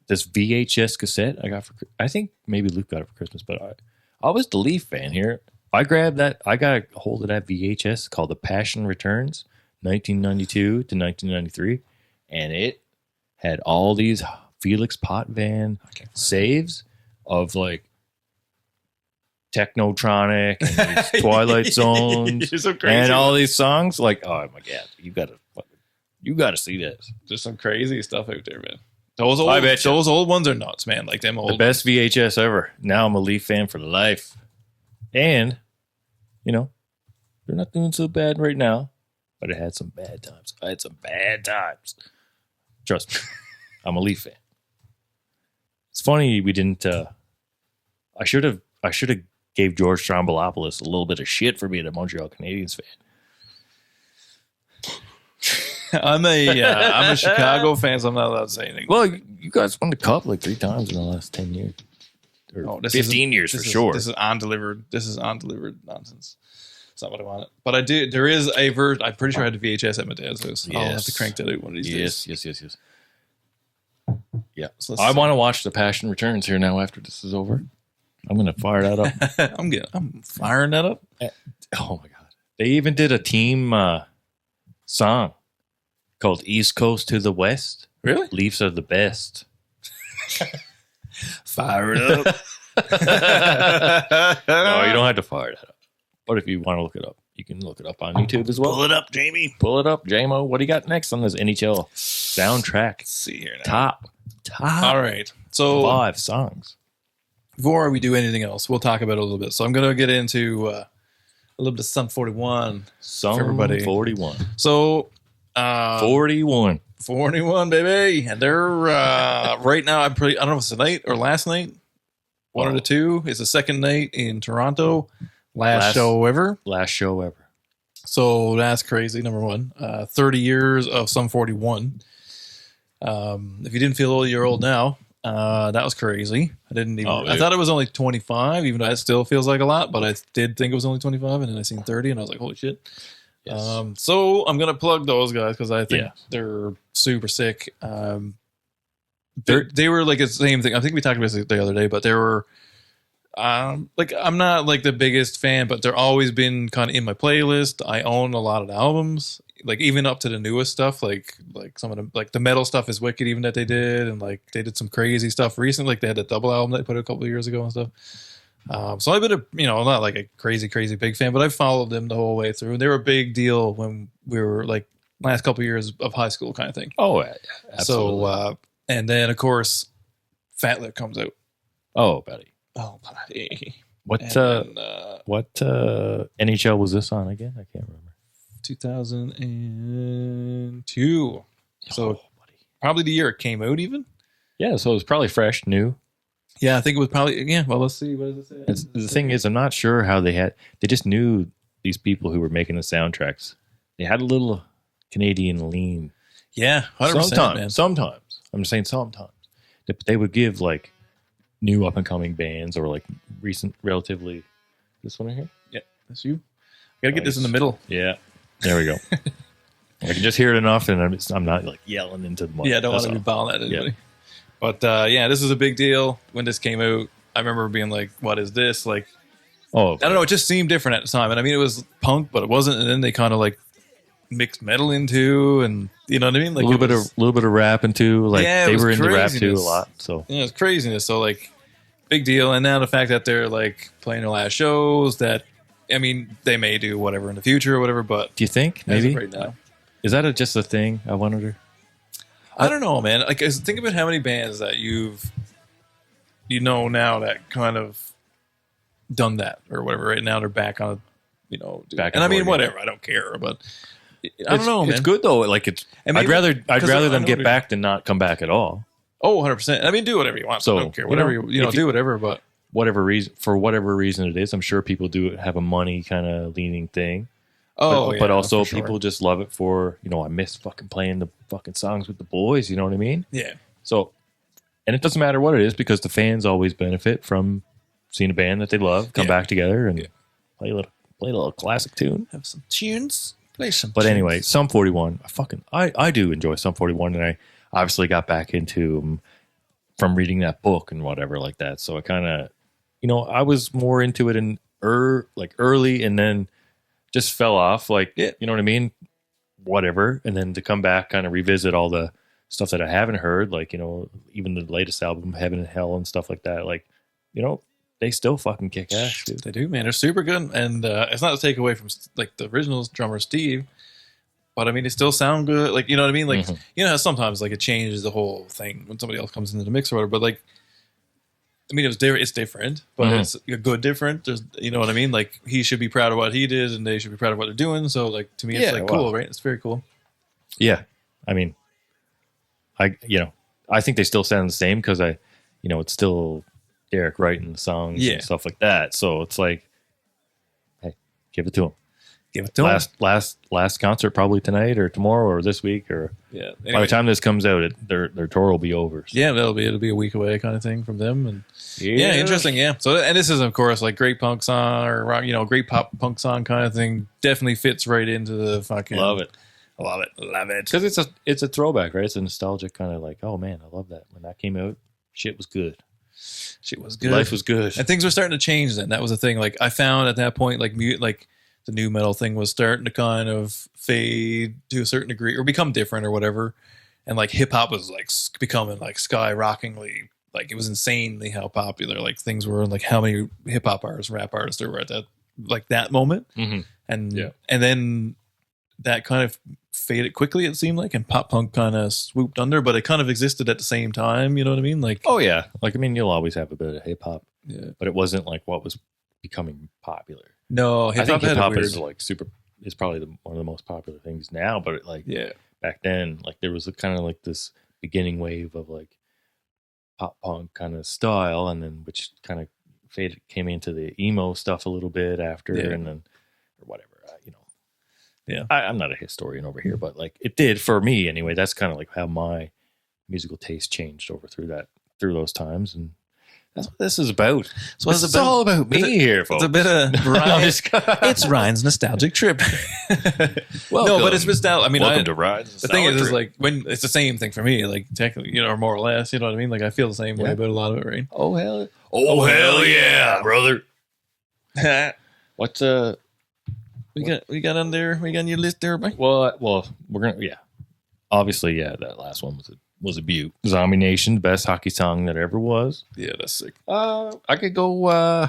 C: this VHS cassette I got I think maybe Luke got it for Christmas, but I was the Leaf fan here. I grabbed that. I got a hold of that VHS called The Passion Returns, 1992 to 1993, and it had all these Felix Potvin saves of like Technotronic and Twilight Zones
B: so crazy,
C: and all these songs. Like, oh my god, you gotta see this.
B: There's some crazy stuff out there, man. Those old ones are nuts, man. Like them old.
C: The best VHS ever. Now I'm a Leaf fan for life, and they're not doing so bad right now, but it had some bad times. I had some bad times. Trust me, I'm a Leaf fan. It's funny we didn't. I should have gave George Stroumboulopoulos a little bit of shit for being a Montreal Canadiens fan.
B: I'm a Chicago fan, so I'm not allowed to say anything.
C: Well, you guys won the cup like 3 times in the last 10 years. Or 15 years for sure.
B: This is undelivered nonsense. It's not what I wanted. But I do. There is a version. I'm pretty sure I had the VHS at my dad's house. Yes. I'll have to crank that out one of these days.
C: Yes. Yeah.
B: So
C: I want to watch The Passion Returns here now after this is over. I'm going to fire that up.
B: I'm firing that up.
C: Oh my God. They even did a team song called East Coast to the West.
B: Really?
C: Leafs are the best.
B: Fire it up.
C: No, you don't have to fire that up. But if you want to look it up, you can look it up on YouTube as well.
B: Pull it up, Jamie.
C: Pull it up, JMO. What do you got next on this NHL soundtrack?
B: Let's see here now.
C: Top
B: All right. So
C: 5 songs.
B: before we do anything else, we'll talk about it a little bit. So I'm going to get into a little bit of Sum 41
C: Sum
B: for everybody.
C: 41.
B: So
C: 41.
B: 41, baby. And they're right now, I don't know if it's tonight or last night. One of the two. It's the second night in Toronto. Last show ever.
C: Last show ever.
B: So that's crazy, number one. 30 years of Sum 41. If you didn't feel old, you're old now. That was crazy. I didn't even. I thought it was only 25, even though that still feels like a lot. But I did think it was only 25, and then I seen 30, and I was like, "Holy shit!" Yes. So I'm gonna plug those guys because I think they're super sick. They were like the same thing. I think we talked about this the other day, but they were. Like I'm not like the biggest fan, but they're always been kind of in my playlist. I own a lot of the albums, like even up to the newest stuff. Like some of them, like the metal stuff is wicked, even that they did, and like they did some crazy stuff recently. Like they had a double album that they put out a couple of years ago and stuff. So I've been not like a crazy big fan, but I followed them the whole way through, and they were a big deal when we were like last couple of years of high school kind of thing.
C: Oh, yeah, absolutely.
B: So and then of course, Fat Lip comes out.
C: Oh, buddy.
B: Oh, buddy.
C: What NHL was this on again? I can't remember.
B: 2002. So probably the year it came out even.
C: Yeah, so it was probably fresh, new.
B: Yeah, I think it was probably, well, let's see. What does it say?
C: The thing is, I'm not sure how they just knew these people who were making the soundtracks. They had a little Canadian lean.
B: Yeah, 100%,
C: sometimes,
B: man.
C: Sometimes. I'm saying sometimes. They would give like new up and coming bands or like recent, relatively. This one right here?
B: Yeah, that's you. I gotta get this in the middle.
C: Yeah, there we go. I can just hear it enough, and I'm not like yelling into the mic.
B: Yeah, I don't want to be bawling at anybody.
C: Yeah.
B: But this is a big deal when this came out. I remember being like, "What is this?" Like, I don't know. It just seemed different at the time, and I mean, it was punk, but it wasn't. And then they kind of like mixed metal into, and you know what I mean, like
C: a little bit of rap into. Like they were into rap too a lot. So
B: yeah, it's craziness. So like, big deal. And now the fact that they're like playing their last shows, that I mean, they may do whatever in the future or whatever. But
C: do you think maybe
B: right now
C: is that just a thing? I wonder.
B: I don't know, man. Like, think about how many bands that now that kind of done that or whatever. Right now they're back on, back. And I mean, whatever. I don't care, but I don't know, man.
C: It's good though. Like I'd rather them get back than not come back at all.
B: Oh, 100%. I mean, do whatever you want. So I don't care. Whatever do whatever. But
C: whatever reason it is, I'm sure people do have a money kind of leaning thing.
B: Oh,
C: but also people just love it for, I miss fucking playing the fucking songs with the boys. You know what I mean?
B: Yeah.
C: So, and it doesn't matter what it is because the fans always benefit from seeing a band that they love come back together and play a little classic tune.
B: Have some tunes. Play some.
C: But
B: tunes.
C: anyway, Sum 41. I do enjoy Sum 41, and I obviously got back into them from reading that book and whatever like that. So I kind of, I was more into it in early, and then just fell off, you know what I mean? Whatever. And then to come back, kind of revisit all the stuff that I haven't heard, even the latest album, Heaven and Hell and stuff like that. They still fucking kick ass, dude.
B: They do, man. They're super good. And it's not to take away from the original drummer, Steve, but I mean, they still sound good. You know what I mean? Sometimes it changes the whole thing when somebody else comes into the mix or whatever. But I mean, it's different, but it's a good different. There's, you know what I mean? He should be proud of what he did, and they should be proud of what they're doing. So, to me, it's cool, right? It's very cool.
C: Yeah, I mean, I think they still sound the same because it's still Derek writing the songs and stuff like that. So it's like, hey, give it to him.
B: Give it to him.
C: Last concert probably tonight or tomorrow or this week or
B: anyway.
C: By the time this comes out, their tour will be over. So.
B: Yeah, it'll be a week away kind of thing from them, and interesting. Yeah, so and this is of course great punk song or rock, great pop punk song kind of thing. Definitely fits right into the fucking
C: love it.
B: I love it.
C: Because it's a throwback, right? It's a nostalgic kind of like, oh man, I love that. When that came out, shit was good. Life was good.
B: And things were starting to change then. That was the thing. Like I found at that point, like the new metal thing was starting to kind of fade to a certain degree or become different or whatever. And like hip hop was like becoming like skyrocketingly, like it was insanely how popular like things were, and like how many hip hop artists, rap artists there were at that moment.
C: Mm-hmm.
B: And then that kind of faded quickly, it seemed like, and pop punk kind of swooped under, but it kind of existed at the same time. You know what I mean? Like,
C: oh yeah, like I mean, you'll always have a bit of hip hop,
B: but
C: it wasn't like what was becoming popular.
B: No,
C: I think hip hop is like is probably one of the most popular things now. But back then, like there was a kind of like this beginning wave of like pop punk kind of style, and then which kind of came into the emo stuff a little bit after, and then or whatever. I'm not a historian over here, but like it did for me anyway. That's kind of like how my musical taste changed over through those times, and that's what this is about.
B: So it's
C: all about me here, folks.
B: It's a bit of Ryan's. It's Ryan's nostalgic trip.
C: Welcome.
B: No, but it's nostalgia. I mean,
C: welcome to Ryan's.
B: The thing is like when it's the same thing for me. Like technically, or more or less, you know what I mean. Like I feel the same way about a lot of it, right?
C: Oh hell yeah, brother. What's
B: we got on there? We got on your list there, right?
C: Well, we're gonna obviously that last one was a beaut. Zombie Nation, the best hockey song that ever was.
B: Yeah, that's sick.
C: I could go.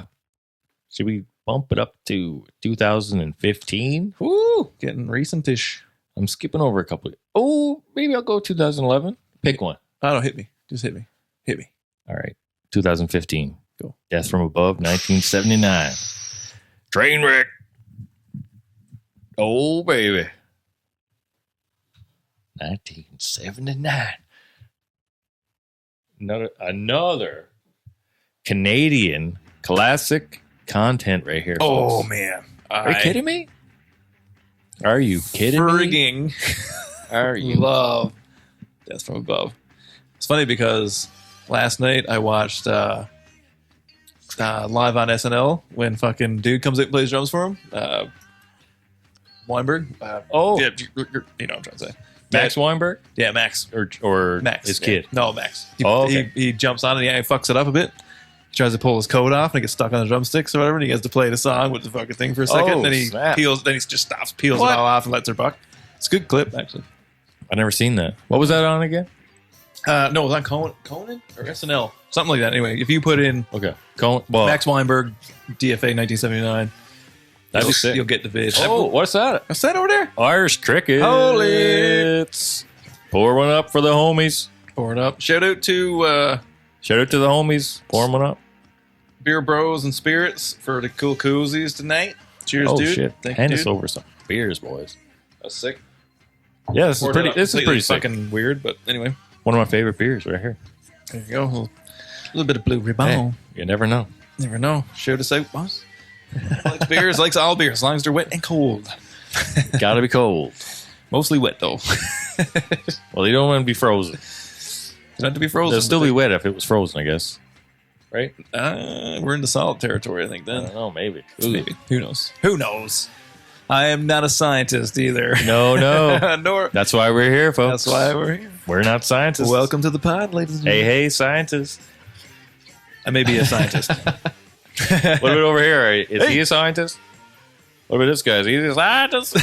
C: Should we bump it up to 2015?
B: Woo, getting recent-ish.
C: I'm skipping over a couple. Maybe I'll go 2011. Pick one.
B: Oh, no, hit me. Just hit me.
C: All right, 2015.
B: Go.
C: Death from Above, 1979. Trainwreck. Oh, baby. 1979. Another Canadian classic content right here.
B: Oh,
C: folks.
B: man.
C: Are you kidding me? Are you kidding me? Are you?
B: Love Death from Above. It's funny because last night I watched live on SNL when fucking dude comes out and plays drums for him. Weinberg.
C: Yeah,
B: you know what I'm trying to say.
C: Max Weinberg?
B: Yeah, Max.
C: Or
B: Max.
C: his kid?
B: No, Max.
C: Okay.
B: He jumps on and he fucks it up a bit. He tries to pull his coat off and it gets stuck on the drumsticks or whatever, and he has to play the song with the fucking thing for a second. And then he peels it all off and lets her buck. It's a good clip, actually.
C: I've never seen that. What was that on again?
B: No, it was on Conan or SNL. Something like that. Anyway, if you put in Max Weinberg, DFA 1979,
C: that'd be sick.
B: You'll get the vid.
C: Oh, what's that?
B: What's that over there?
C: Irish cricket.
B: Holy.
C: Pour one up for the homies.
B: Pour it up. Shout out to
C: the homies. Pour one up.
B: Beer Bros and Spirits for the cool koozies tonight. Cheers, dude.
C: Shit. Hand us over some beers, boys.
B: That's sick.
C: Yeah, this is pretty sick.
B: Fucking weird, but anyway.
C: One of my favorite beers right here.
B: There you go. A little bit of Blue Ribbon.
C: Hey, you never know.
B: Never know. Shout us out, boss. Likes beers, likes all beers, as long as they're wet and cold.
C: Gotta be cold.
B: Mostly wet, though.
C: Well, they don't want to be frozen.
B: They don't have to be frozen.
C: They'll still be wet if it was frozen, I guess. Right?
B: We're in the solid territory, I think, then.
C: I don't know, maybe.
B: Maybe. Who knows? Who knows? I am not a scientist either.
C: No. That's why we're here, folks.
B: That's why we're here.
C: We're not scientists.
B: Welcome to the pod, ladies and gentlemen.
C: Hey, scientists.
B: I may be a scientist.
C: What about over here? Is he a scientist? What about this guy? Is he a scientist?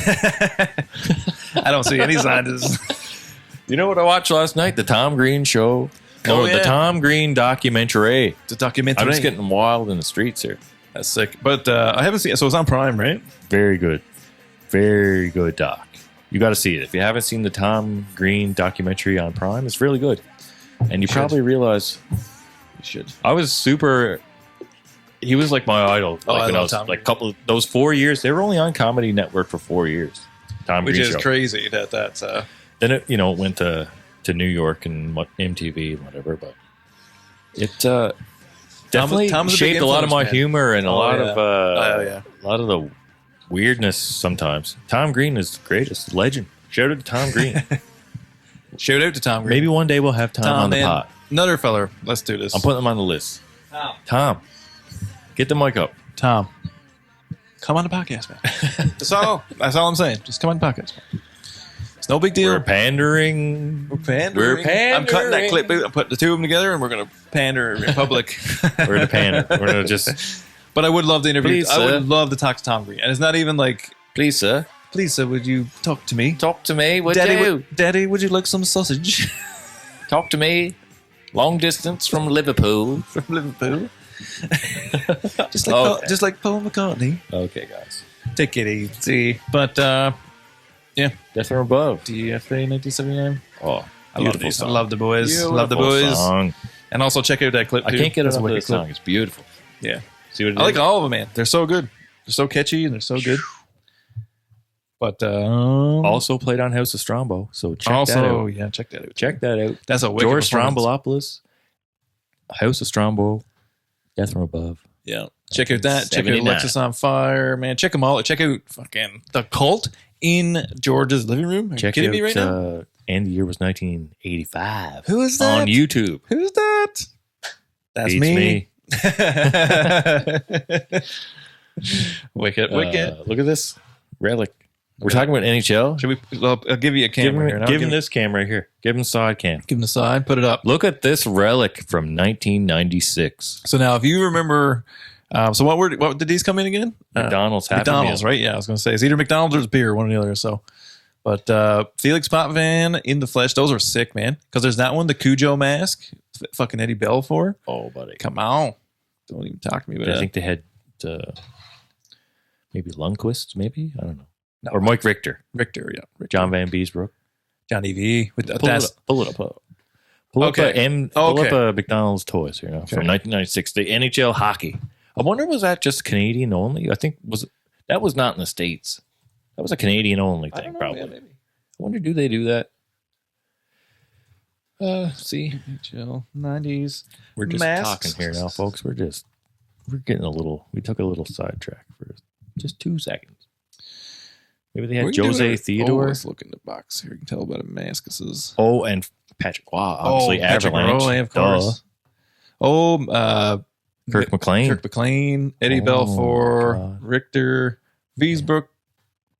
B: I don't see any scientists.
C: You know what I watched last night? The Tom Green show. The Tom Green documentary.
B: It's a documentary.
C: I'm just getting wild in the streets here.
B: That's sick. But I haven't seen it. So it's on Prime, right?
C: Very good. Very good doc. You got to see it. If you haven't seen the Tom Green documentary on Prime, it's really good. And you probably realize...
B: You should.
C: I was super... He was like my idol.
B: Oh,
C: like when I was like those 4 years. They were only on Comedy Network for 4 years. Tom Green
B: Which is
C: show.
B: crazy that that's...
C: Then it, went to New York and MTV and whatever, but it definitely shaped a lot of my humor and a lot of the weirdness sometimes. Tom Green is the greatest. Legend. Shout out to Tom Green.
B: Shout out to Tom Green.
C: Maybe one day we'll have Tom on the pod.
B: Another feller. Let's do this.
C: I'm putting him on the list. Tom. Get the mic up.
B: Tom. Come on the podcast, man. That's all I'm saying. Just come on the podcast, man. No big deal.
C: We're pandering.
B: We're pandering. I'm cutting that clip. I'm putting the two of them together, and we're going to pander in public.
C: We're going to pander. We're going to just...
B: But I would love to interview.
C: Please,
B: I would love to talk to Tom Green. And it's not even like...
C: Please, sir.
B: Please, sir, would you talk to me?
C: Talk to me. Would
B: Daddy,
C: you?
B: Daddy, would you like some sausage?
C: Talk to me. Long distance from Liverpool.
B: From Liverpool. just like Paul McCartney.
C: Okay, guys.
B: Take it easy. But, yeah.
C: Death from Above.
B: DFA 1979.
C: Oh,
B: I love these. I love the boys.
C: Beautiful
B: love the boys.
C: Song.
B: And also check out that clip, too.
C: I can't get
B: That's
C: enough
B: a
C: of
B: wicked
C: this
B: clip.
C: song. It's beautiful.
B: Yeah.
C: See what it
B: I like
C: is?
B: all of them, man. They're so good. They're so catchy and they're so good. But
C: Also played on House of Strombo, so check that out.
B: Yeah, check that out.
C: Check that out.
B: That's a wicked
C: George
B: performance.
C: Strombolopoulos, House of Strombo, Death from Above.
B: Yeah. Check out that. Check out
C: 79.
B: Alexis on Fire, man. Check them all. Check out fucking The Cult in George's living room. Are you kidding me right now?
C: And the year was 1985.
B: Who is that?
C: On YouTube.
B: Who's that? That's
C: Beats
B: me. Wicked.
C: Look at this relic. We're talking about NHL.
B: Should we? Well, I'll give you a camera here.
C: Give him this cam right here. Give him side cam.
B: Give him the side. Put it up.
C: Look at this relic from 1996.
B: So now, if you remember, so what did these come in again?
C: McDonald's Happy
B: McDonald's,
C: Meal.
B: right? Yeah, I was going to say it's either McDonald's or it's beer, one or the other. So, but Felix Potvin in the flesh, those are sick, man. Because there's that one, the Cujo mask, fucking Eddie Belfour.
C: Oh, buddy.
B: Come on, don't even talk to me about
C: I
B: it.
C: think they had maybe Lundqvist, maybe? I don't know. No, or Mike Richter.
B: Richter, yeah. Richter.
C: John Van Beesbrook.
B: Johnny V with the
C: Pull it up. Pull up a McDonald's toys here now from 1996. The NHL hockey. I wonder, was that just Canadian only? I think that was not in the States. That was a Canadian only thing, probably. Yeah, maybe. I wonder, do they do that? See,
B: NHL 90s.
C: We're just
B: masks.
C: talking here now, folks. We took a little sidetrack for just 2 seconds. Maybe they had Jose Theodore.
B: Let's look in the box here. You can tell by the masks.
C: Oh, and Patrick Waugh, obviously.
B: Patrick
C: Avalanche.
B: Roy, of course.
C: Kirk
B: McLean, Eddie Belfour,
C: God.
B: Richter, Wiesbrook,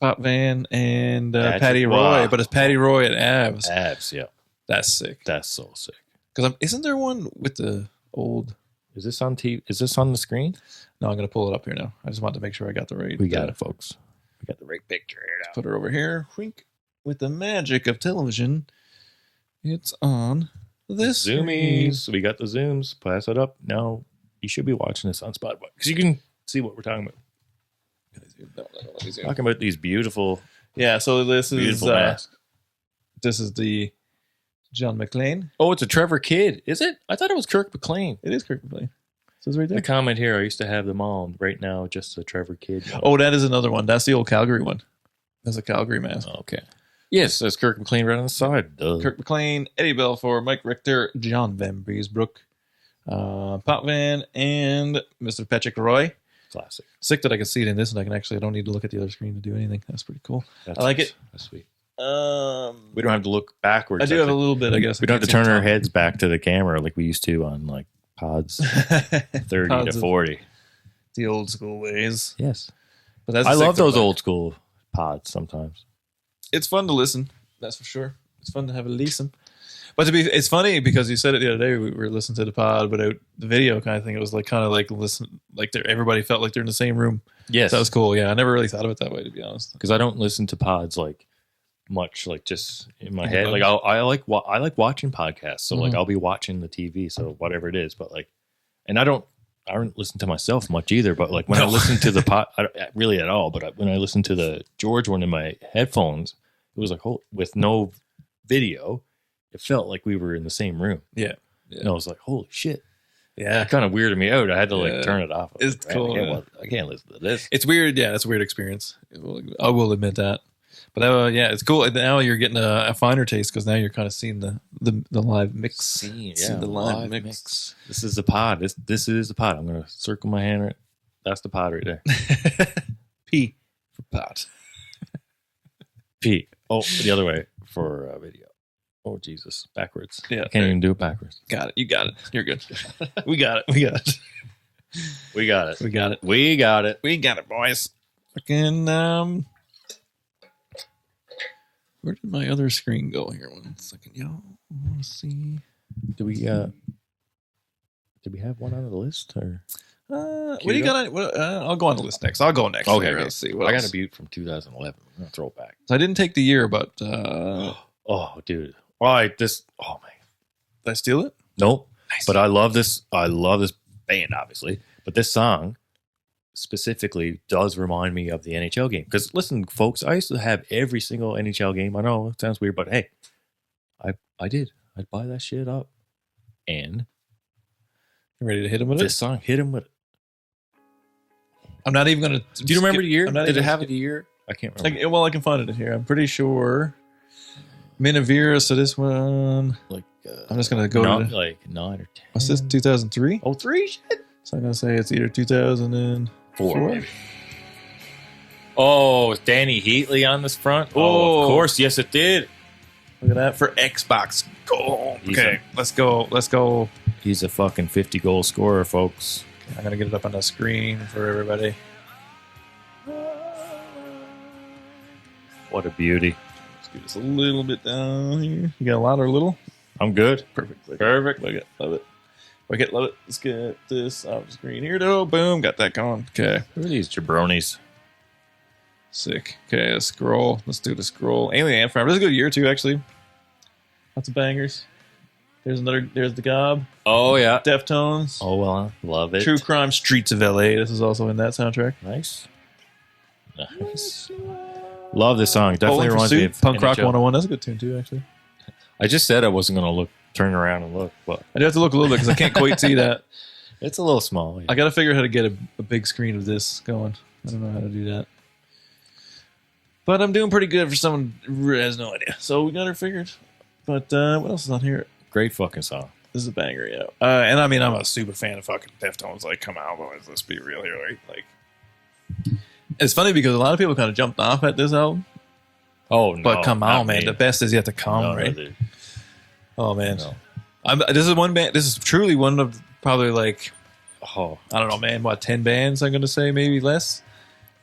B: Potvin, and
C: Patrick
B: Patty Roy.
C: Waugh.
B: But it's Patty Roy at Avs.
C: Avs, yeah.
B: That's sick.
C: That's so sick.
B: Because isn't there one with the old?
C: Is this on TV? Is this on the screen?
B: No, I'm going to pull it up here now. I just want to make sure I got the right.
C: We got it, folks. We got the right picture here now.
B: Put it over here. Wink. With the magic of television, it's on this
C: Zoomies.
B: screen.
C: We got the zooms. Pass it up. Now you should be watching this on Spotify because you can see what we're talking about. Talking about these beautiful,
B: So this is
C: masks.
B: This is the John McClane.
C: Oh, it's a Trevor Kidd. Is it? I thought it was Kirk McLean.
B: It is Kirk McLean. It says right there.
C: The comment here, I used to have them all. Right now, just a Trevor Kidd.
B: Oh, that is another one. That's the old Calgary one. That's a Calgary mask.
C: Okay. Yes, that's Kirk McLean right on the side. Duh.
B: Kirk McLean, Eddie Belfour, Mike Richter, John Van Beesbrook, Potvin, and Mr. Patrick Roy.
C: Classic.
B: Sick that I can see it in this, and I don't need to look at the other screen to do anything. That's pretty cool. I like it.
C: That's sweet.
B: We
C: We don't have to look backwards.
B: I do have a little bit, I guess.
C: We don't have to turn our heads back to the camera like we used to on like pods 30
B: Pods
C: to
B: of
C: 40.
B: the old school ways.
C: Yes.
B: But that's
C: I
B: the sick
C: love
B: thing
C: those
B: about it.
C: old school pods sometimes.
B: It's fun to listen. That's for sure. It's fun to have a listen. But it's funny because you said it the other day. We were listening to the pod without the video kind of thing. It was like listen, like everybody felt like they're in the same room.
C: Yes.
B: So that was cool. Yeah, I never really thought of it that way, to be honest.
C: Because I don't listen to pods like much, like just in my head.
B: Okay.
C: Like I like watching podcasts. So like
B: Mhm.
C: I'll be watching the TV. So whatever it is, but like, and I don't listen to myself much either. But like when I listen to the pod, I don't, really at all. But when I listen to the George one in my headphones, it was like with no video. It felt like we were in the same room.
B: Yeah.
C: And I was like, holy shit.
B: Yeah.
C: It kind of weirded me out. I had to like turn it off.
B: It's
C: like,
B: cool.
C: I can't listen to this.
B: It's weird. Yeah, it's a weird experience. I will admit that. But yeah, it's cool. Now you're getting a finer taste because now you're kind of seeing the live mix.
C: Seeing
B: the live mix.
C: This is the pod. This is the pod. I'm going to circle my hand right. That's the pod right there.
B: P for pot.
C: P. Oh, the other way for video. Oh, Jesus. Backwards.
B: Yeah.
C: I can't even do it backwards.
B: Got it. You got it. You're good. We got it. We got it.
C: We got it.
B: We got it.
C: We got it.
B: We got it, boys. Fucking Where did my other screen go here? 1 second, yo. I want to see.
C: Did we have one on the list or?
B: What do you got? I'll go on the list next. I'll go next.
C: Okay,
B: Let's see. What
C: I
B: else?
C: got a butte from 2011. I'm gonna throw it back.
B: So I didn't take the year, but
C: oh, dude. All right, this. Oh man,
B: did I steal it?
C: nope.
B: Nice.
C: But I love this. I love this band, obviously. But this song specifically does remind me of the NHL game. Because listen, folks, I used to have every single NHL game. I know it sounds weird, but hey, I did. I'd buy that shit up. And
B: You ready to hit him with
C: this
B: it?
C: song hit him with.
B: I'm not even gonna.
C: Do you remember the year?
B: I'm not
C: Did it
B: even
C: have
B: skip-
C: the year? I can't remember.
B: Well, I can find it here. I'm pretty sure. Minavira. So this one.
C: Like
B: I'm just gonna go
C: not
B: to.
C: like 9 or 10.
B: What's this? 2003.
C: Oh, 3 shit.
B: So I'm gonna say it's either 2004.
C: Four, maybe. Oh, is Danny Heatley on this front? Oh, of course. Yes, it did.
B: Look at that for Xbox. Go.
C: He's
B: Okay, let's go. Let's go.
C: He's a fucking 50 goal scorer, folks.
B: I'm gonna get it up on the screen for everybody.
C: What a beauty.
B: Let's get this a little bit down here. You got a lot or little?
C: I'm good.
B: Perfect.
C: Perfect.
B: Like it. Love it. Like it. Love it. Let's get this off the screen here. Though. Boom. Got that going. Okay.
C: Who are these jabronis?
B: Sick. Okay. Let's scroll. Let's do the scroll. Alien Ant Farm. This is a good year too, actually. Lots of bangers. There's another. There's the Gob.
C: Oh, yeah.
B: Deftones.
C: Oh, well, love it.
B: True Crime. Streets of LA. This is also in that soundtrack.
C: Nice. Nice. Love this song. Definitely
B: Bowling for
C: reminds me
B: Soup,
C: of
B: Punk Rock
C: NHL.
B: 101. That's a good tune too, actually.
C: I just said I wasn't going to turn around and look, but
B: I do have to look a little bit because I can't quite see that.
C: it's a little small. Yeah.
B: I got to figure out how to get a big screen of this going. I don't know how to do that. But I'm doing pretty good for someone who has no idea. So we got her figured. But what else is on here?
C: Great fucking song.
B: This is a banger, yeah. And I mean, I'm a super fan of fucking Deftones. Like, come on, boys, let's be real here, right? Like, it's funny because a lot of people kind of jumped off at this album.
C: Oh, no.
B: But come on,
C: not
B: man,
C: me.
B: the best is yet to come,
C: No,
B: right?
C: dude.
B: Oh man,
C: No.
B: this is one band. This is truly one of probably like
C: Oh,
B: I don't know, man. What 10 bands? I'm going to say maybe less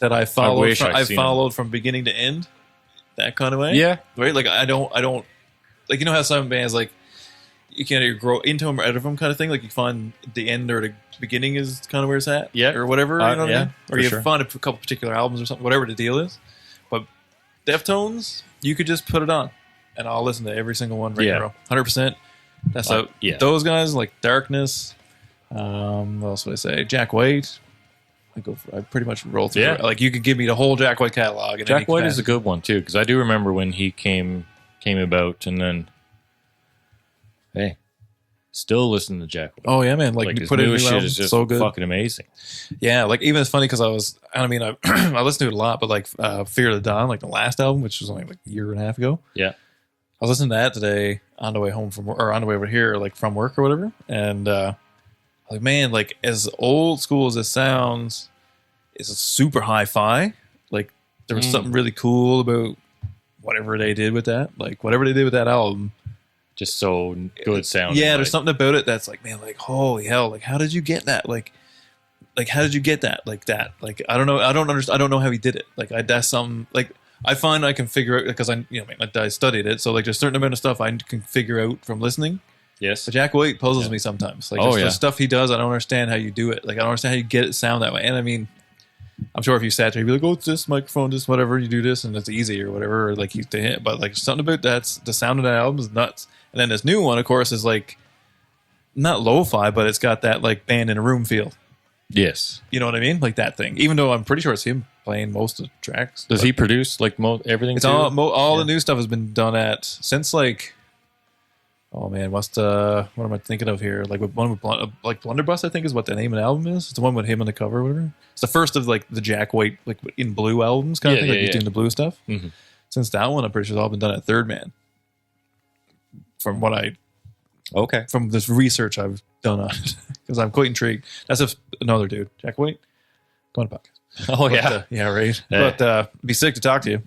B: that I followed.
C: wish
B: from,
C: I'd
B: I
C: seen
B: followed from beginning to end, that kind of way.
C: yeah.
B: right. Like I don't like, you know how some bands like you can't either grow into them or out of them kind of thing. Like you find the end or the beginning is kind of where it's at,
C: Yeah.
B: or whatever. You know what
C: yeah,
B: I mean? Or
C: for
B: you
C: sure.
B: find a couple particular albums or something, whatever the deal is. But Deftones, you could just put it on, and I'll listen to every single one right
C: Yeah.
B: now, 100%. That's how
C: yeah.
B: those guys like Darkness. What else would I say? Jack White. I pretty much roll through.
C: Yeah.
B: It. Like you could give me the whole Jack White catalog. In
C: Jack
B: any
C: White is a
B: capacity.
C: good one, too, because I do remember when he came about, and then, hey, still listen to Jack White.
B: Oh yeah, man! Like, you
C: his
B: put it in
C: newest
B: new
C: shit
B: album,
C: is just
B: so good.
C: fucking amazing.
B: Yeah, like even it's funny because I mean, I listened to it a lot, but like Fear of the Dawn, like the last album, which was only like a year and a half ago.
C: Yeah.
B: I was listening to that today on the way home from or on the way over here, like from work or whatever, and like man, like as old school as it sounds, it's super hi-fi. Like there was something really cool about whatever they did with that, like whatever they did with that album.
C: Just so good sound.
B: Yeah, there's something about it that's like, man, like holy hell, like how did you get that? Like how did you get that? Like that? Like I don't know, I don't understand. I don't know how he did it. Like that's something like I find I can figure out because I studied it, so like there's a certain amount of stuff I can figure out from listening.
C: Yes.
B: But Jack White puzzles me sometimes. Like the stuff he does, I don't understand how you do it. Like I don't understand how you get it sound that way. And I mean, I'm sure if you sat there, you'd be like, "Oh, it's this microphone, this whatever, you do this, and it's easy or whatever." Or like you to hit, but like something about that's the sound of that album is nuts. And then this new one, of course, is like not lo-fi, but it's got that like band in a room feel.
C: Yes.
B: You know what I mean? Like that thing. Even though I'm pretty sure it's him playing most of the tracks.
C: Does he produce like everything?
B: It's
C: too?
B: all the new stuff has been done at since like. Oh man, what am I thinking of here? Like one with like Blunderbuss, I think is what the name of the album is. It's the one with him on the cover or whatever. It's the first of like the Jack White like in blue albums kind of thing. Like he's doing the blue stuff.
C: Mhm.
B: Since that one, I'm pretty sure it's all been done at Third Man. From what from this research I've done on it, because I'm quite intrigued. That's another dude, Jack White. Go on a podcast.
C: Oh yeah,
B: yeah, right.
C: Hey.
B: But it'd be sick to talk to you.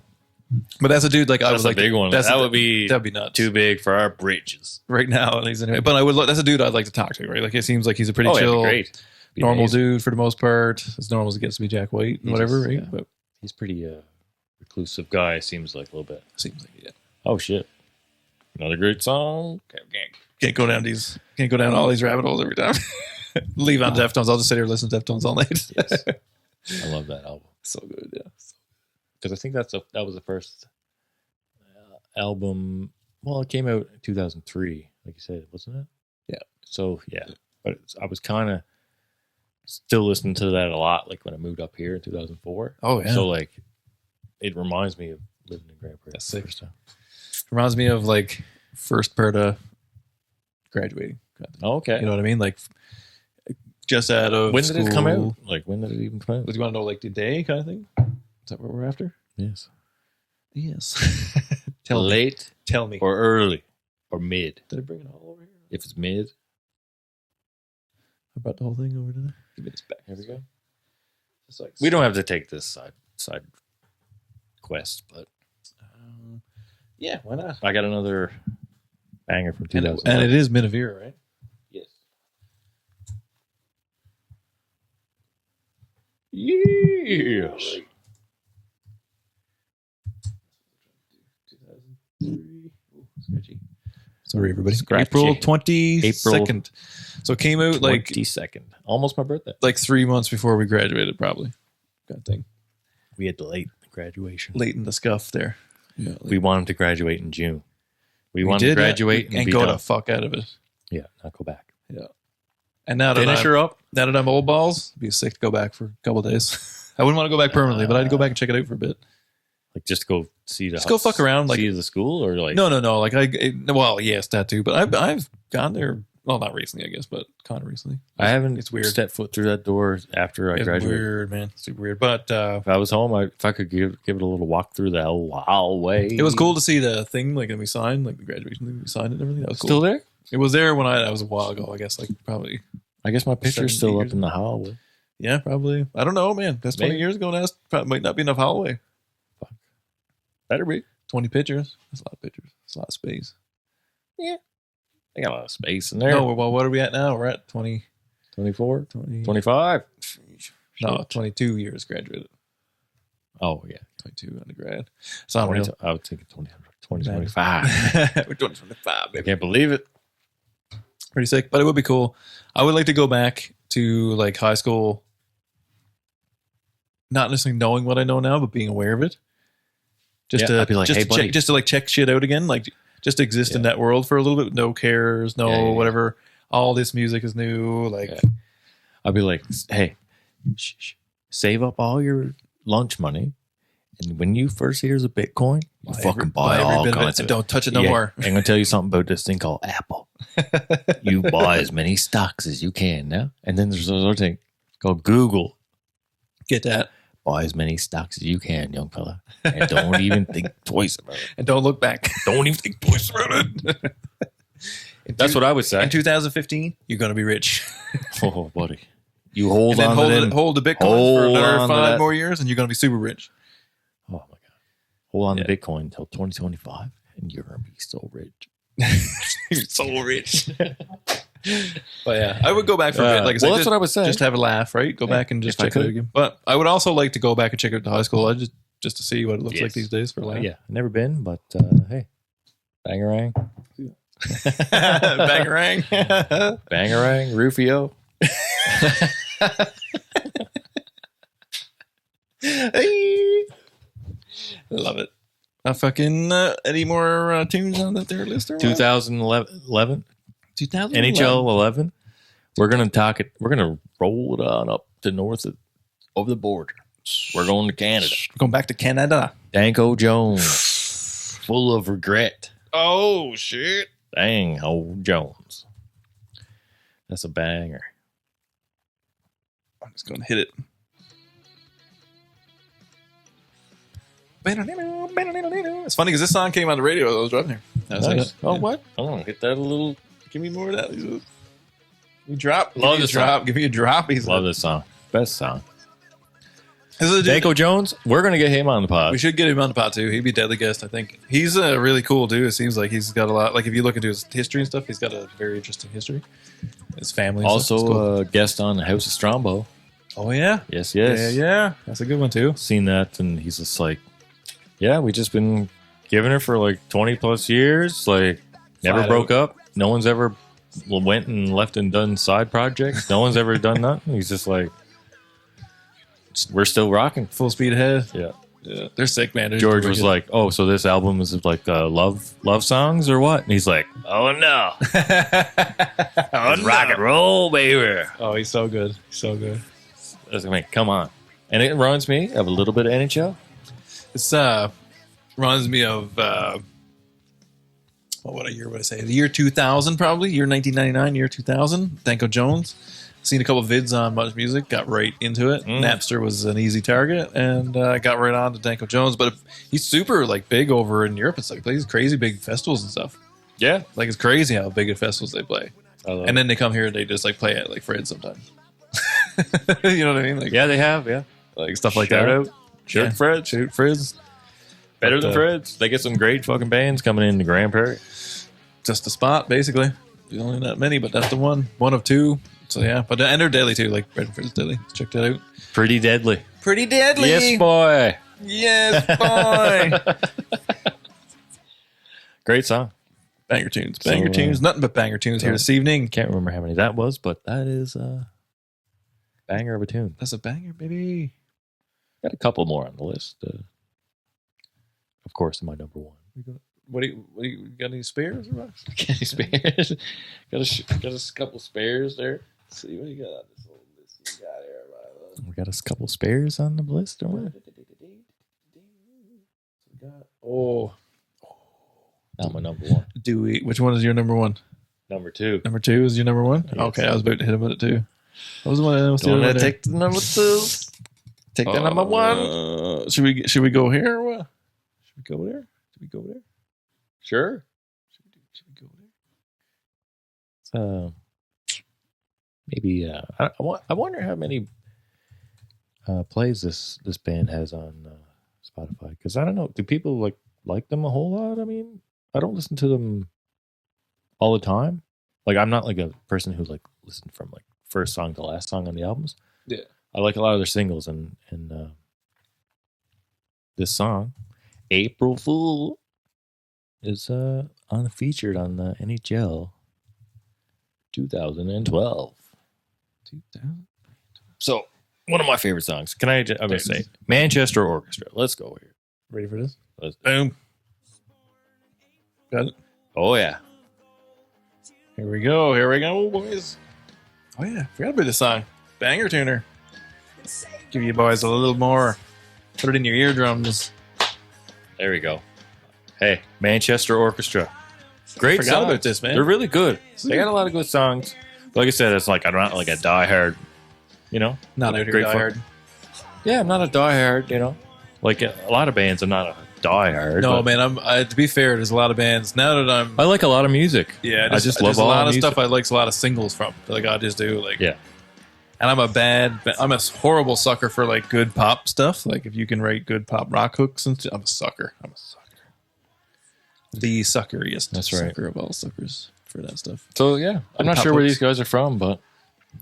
B: But that's a dude like I
C: that's
B: was
C: a
B: like
C: big one. That'd be
B: nuts.
C: too big for our bridges
B: Right now, and he's anyway. But that's a dude I'd like to talk to, right? Like it seems like he's a pretty
C: it'd be
B: chill,
C: great. Be
B: normal
C: amazing.
B: dude for the most part. As normal as it gets to be Jack White and whatever, right?
C: Yeah.
B: But
C: He's pretty reclusive guy. Seems like a little bit.
B: seems like
C: Oh shit! Another great song.
B: Can't go down all these rabbit holes every time. Leave on Deftones. I'll just sit here and listen to Deftones all night.
C: Yes. I love that album.
B: So good, yeah.
C: Because I think that was the first album. Well, it came out in 2003, like you said, wasn't it?
B: Yeah.
C: So yeah, but I was kind of still listening to that a lot, like when I moved up here in 2004.
B: Oh yeah.
C: So like, it reminds me of living in Grand Prairie.
B: That's sick. Reminds me of like first part of graduating.
C: Oh, okay.
B: You know what I mean? Like just out of
C: when
B: school.
C: did it come out? Like when did it even come out?
B: Do you want to know like the day kind of thing? Is that what we're after?
C: Yes.
B: Yes.
C: Late.
B: Tell me.
C: Or early. Or mid.
B: Did I bring it all over here?
C: If it's mid.
B: I brought the whole thing over to there. Give me this back.
C: Here we go.
B: It's like
C: We don't have to take this side quest, but
B: yeah, why not?
C: I got another banger from
B: And
C: 2000.
B: it is Minavira, right?
C: Yes. Yes.
B: 2003. Sketchy. Sorry, everybody.
C: Scratchy.
B: April 22nd. So it came out like
C: 22nd. Almost my birthday.
B: like 3 months before we graduated, probably. Kind of thing.
C: We had late graduation.
B: Late in the scuff there. Yeah.
C: We wanted to graduate in June. We wanted to graduate
B: and
C: be
B: go
C: done.
B: the fuck out of it.
C: Yeah, not go back.
B: Yeah. And now that
C: Finish her up.
B: now that I'm old balls, it'd be sick to go back for a couple of days. I wouldn't want to go back permanently, but I'd go back and check it out for a bit.
C: Like just go see the
B: Just go fuck around, like-
C: see the school or like
B: No. Like well, yes, that too. But I've gone there. Well, not recently, I guess, but kind of recently.
C: I haven't
B: It's weird.
C: stepped foot through that door after I
B: It's
C: graduated.
B: weird, man. Super weird. But
C: If I was home, if I could give it a little walk through the hallway.
B: it was cool to see the thing, like, that we signed, like the graduation thing we signed and everything. That was cool.
C: Still there?
B: It was there when that was a while ago, I guess, like probably.
C: I guess my picture's
B: 7
C: still
B: years
C: up in the hallway.
B: Yeah, probably. I don't know, man. That's 20
C: Maybe.
B: years ago now. It probably might not be enough hallway.
C: Better be.
B: 20 pictures. That's a lot of pictures. That's a lot of space.
C: I got a lot of space in there.
B: No, well, what are we at now? We're at 20.
C: 24?
B: 20
C: 25?
B: No, 22 years graduated.
C: Oh, yeah.
B: 22 undergrad. It's unreal.
C: I would think 2025.
B: We're doing 25,
C: I
B: baby.
C: can't believe it.
B: Pretty sick, but it would be cool. I would like to go back to like high school, not necessarily knowing what I know now, but being aware of it. Just
C: Yeah,
B: to
C: I'd be like,
B: just
C: hey,
B: to
C: buddy.
B: check, just to like check shit out again, like just to exist in
C: Yeah.
B: that world for a little bit. No cares, no
C: Yeah.
B: whatever. All this music is new. Like,
C: Yeah. I'd be like, hey, save up all your lunch money. And when you first hear the Bitcoin, you fucking buy all
B: bit of
C: kinds
B: it.
C: of it.
B: Don't touch it no
C: Yeah,
B: more.
C: I'm going to tell you something about this thing called Apple. You buy as many stocks as you can now. And then there's another thing called Google.
B: Get that,
C: Buy as many stocks as you can, young fella. And don't even think twice about it.
B: and don't look back.
C: Don't even think twice about it. That's what I would say.
B: In 2015, you're gonna be rich.
C: Oh, buddy. You hold
B: And then
C: on
B: hold,
C: to
B: it,
C: them.
B: hold the Bitcoin
C: Hold
B: for another
C: on to
B: 5
C: that.
B: more years, and you're gonna be super rich.
C: Oh, my God. Hold on
B: Yeah.
C: to Bitcoin until 2025, and you're going to be so rich.
B: You're so rich. But yeah, I would go back for a bit. Like I said,
C: well, that's what I was saying.
B: just have a laugh, right? Go back and just
C: if I
B: check it out
C: could.
B: again. But I would also like to go back and check out the high school. I just to see what it looks like
C: Yes.
B: these days for a laugh.
C: Yeah, never been, but hey, bangarang.
B: Bangarang.
C: Bangarang, Rufio.
B: Love it. Fucking any more tunes on that there list? Or what?
C: 2011,
B: 2011.
C: NHL 11. We're going to talk it. We're going to roll it on up to north of the border. We're going to Canada.
B: We're going back to Canada.
C: Danko Jones, full of regret.
B: Oh shit!
C: Dang, old Jones. That's a banger.
B: I'm just gonna hit it. It's funny because this song came on the radio as I was driving here. That was
C: Nice.
B: it.
C: Oh, what? I'm going to hit that a little.
B: Give me more of that. You drop.
C: Love
B: Give me a
C: this
B: drop. Give me a drop. He's
C: Love this song. Best song.
B: This is a dude-
C: Danko Jones, we're going to get him on the pod.
B: We should get him on the pod too. He'd be a deadly guest, I think. He's a really cool dude. It seems like he's got a lot. Like if you look into his history and stuff, he's got a very interesting history. His family. And stuff. It's cool.
C: Also, a guest on House of Strombo.
B: Oh yeah.
C: Yes.
B: Yeah. That's a good one too.
C: Seen that, and he's just like, yeah, we just been giving her for like 20 plus years. Like, never broke up. No one's ever went and left and done side projects. No one's ever done nothing. He's just like, we're still rocking.
B: Full speed ahead.
C: Yeah.
B: Yeah. They're sick, man.
C: George was like, oh, so this album is like love songs or what? And he's like, oh, no. It's rock and roll, baby.
B: Oh, he's so good. He's so good.
C: I was like, come on. And it reminds me of a little bit of NHL.
B: It's reminds me of what year would I say? The year 2000, probably. Year 1999, year 2000. Danko Jones. Seen a couple videos on Much Music, got right into it. Napster was an easy target, and got right on to Danko Jones. But he's super like big over in Europe. It's like plays crazy big festivals and stuff.
C: Yeah,
B: like it's crazy how big at festivals they play. And then they come here and they just like play it like Fred sometimes. You know what I mean? Like,
C: yeah, they have, yeah,
B: like stuff like
C: Shout
B: that.
C: Out. Shoot Fred, shoot Fred's better than Fred's. They get some great fucking bands coming in the Grand Prairie.
B: Just a spot, basically. There's only not many, but that's the one of two. So yeah, but and they're deadly too. Like Red Fred's deadly. Check that out.
C: Pretty deadly.
B: Pretty deadly.
C: Yes, boy.
B: Yes, boy.
C: Great song.
B: Banger tunes. Banger tunes. Nothing but banger tunes here this evening.
C: Can't remember how many that was, but that is a banger of a tune.
B: That's a banger, baby.
C: Got a couple more on the list. Of course, my number one.
B: What do you got any spares or what?
C: Any spares? got a couple spares there.
B: Let's see what you got on this little list you got here.
C: We got a couple spares on the list, don't we? Not my number one.
B: Which one is your number one?
C: Number two.
B: Number two is your number one?
C: Yes.
B: Okay, I was about to hit him with it too. What was the one else?
C: Take the number two. Take the number one.
B: Should we go here or what? Should we go there? Should we go there?
C: Sure.
B: Should we go there?
C: Maybe I wonder how many plays this band has on Spotify, because I don't know. Do people like them a whole lot? I mean, I don't listen to them all the time. Like, I'm not like a person who like listened from like first song to last song on the albums.
B: Yeah,
C: I like a lot of their singles, and this song, April Fool, is featured on the NHL 2012. So, one of my favorite songs. I'm going to say Manchester Orchestra. Let's go here.
B: Ready for this?
C: Boom.
B: Got it?
C: Oh, yeah.
B: Here we go, boys. Oh, yeah. Forgot about this song. Banger tuner. Give you boys a little more. Put it in your eardrums.
C: There we go. Hey, Manchester Orchestra. Great
B: Forgot
C: song.
B: about this, man.
C: They're really good. They got a lot of good songs. Like I said, it's like I'm not like a diehard,
B: Not a
C: great
B: diehard.
C: Yeah, I'm not a diehard, Like a lot of bands, I'm not a diehard.
B: No, man. To be fair, there's a lot of bands. Now that
C: I like a lot of music.
B: Yeah,
C: I just love
B: a lot of
C: music.
B: stuff. I like a lot of singles from. Like I just do. Like,
C: yeah.
B: And I'm a horrible sucker for like good pop stuff. Like if you can write good pop rock hooks and stuff, I'm a sucker. The suckeriest.
C: That's right.
B: Sucker of all suckers for that stuff.
C: So yeah, I'm not sure where these guys are from, but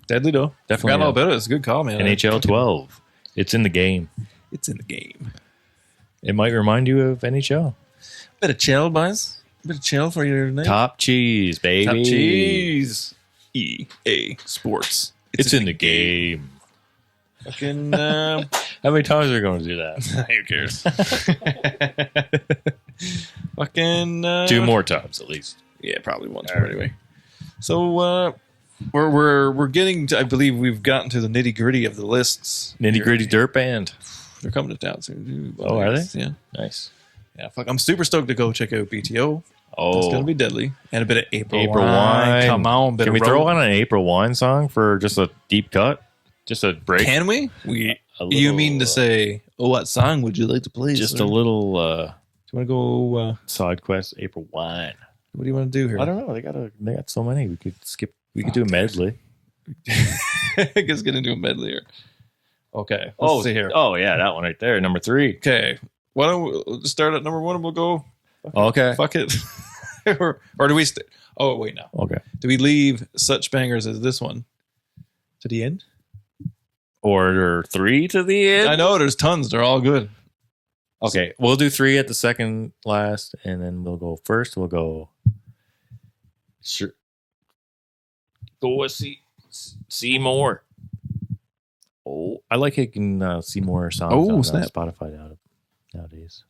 B: Deadly though.
C: Definitely.
B: Forgot all about it. It's a good call, man.
C: NHL 12. It's in the game.
B: It's in the game.
C: It might remind you of NHL.
B: Bit of chill, boys. Bit of chill for your night.
C: Top cheese, baby.
B: Top cheese. EA Sports.
C: It's in the game.
B: Fucking.
C: How many times are we going to do that?
B: Who cares? Fucking.
C: 2 more times at least.
B: Yeah, probably once more anyway. So we're getting to, I believe we've gotten to the nitty gritty of the lists.
C: Nitty gritty dirt band.
B: They're coming to town soon.
C: Oh, are they?
B: Yeah.
C: Nice.
B: Yeah, fuck. I'm super stoked to go check out BTO.
C: Oh,
B: It's gonna be deadly. And a bit of April
C: Wine.
B: wine. Come on,
C: Can we throw on an April Wine song for just a deep cut? Just a break?
B: Can we? You mean to say, what song would you like to play?
C: Just
B: sir?
C: a little
B: Do you want to go?
C: side quest, April Wine.
B: What do you want to do here?
C: I don't know. They got so many. We could skip. We could do a medley.
B: I guess get into a medley here. Okay. Let's see here.
C: Oh yeah, that one right there, number 3.
B: Okay. Why don't we start at number 1 and we'll go?
C: Okay.
B: Fuck it. or do we? Oh wait, no.
C: Okay.
B: Do we leave such bangers as this one to the end?
C: Order 3 to the end.
B: I know there's tons. They're all good.
C: Okay, we'll do 3 at the second last, and then we'll go first. We'll go. Sure. Go see more. Oh, I like it. You can see more songs on Spotify nowadays.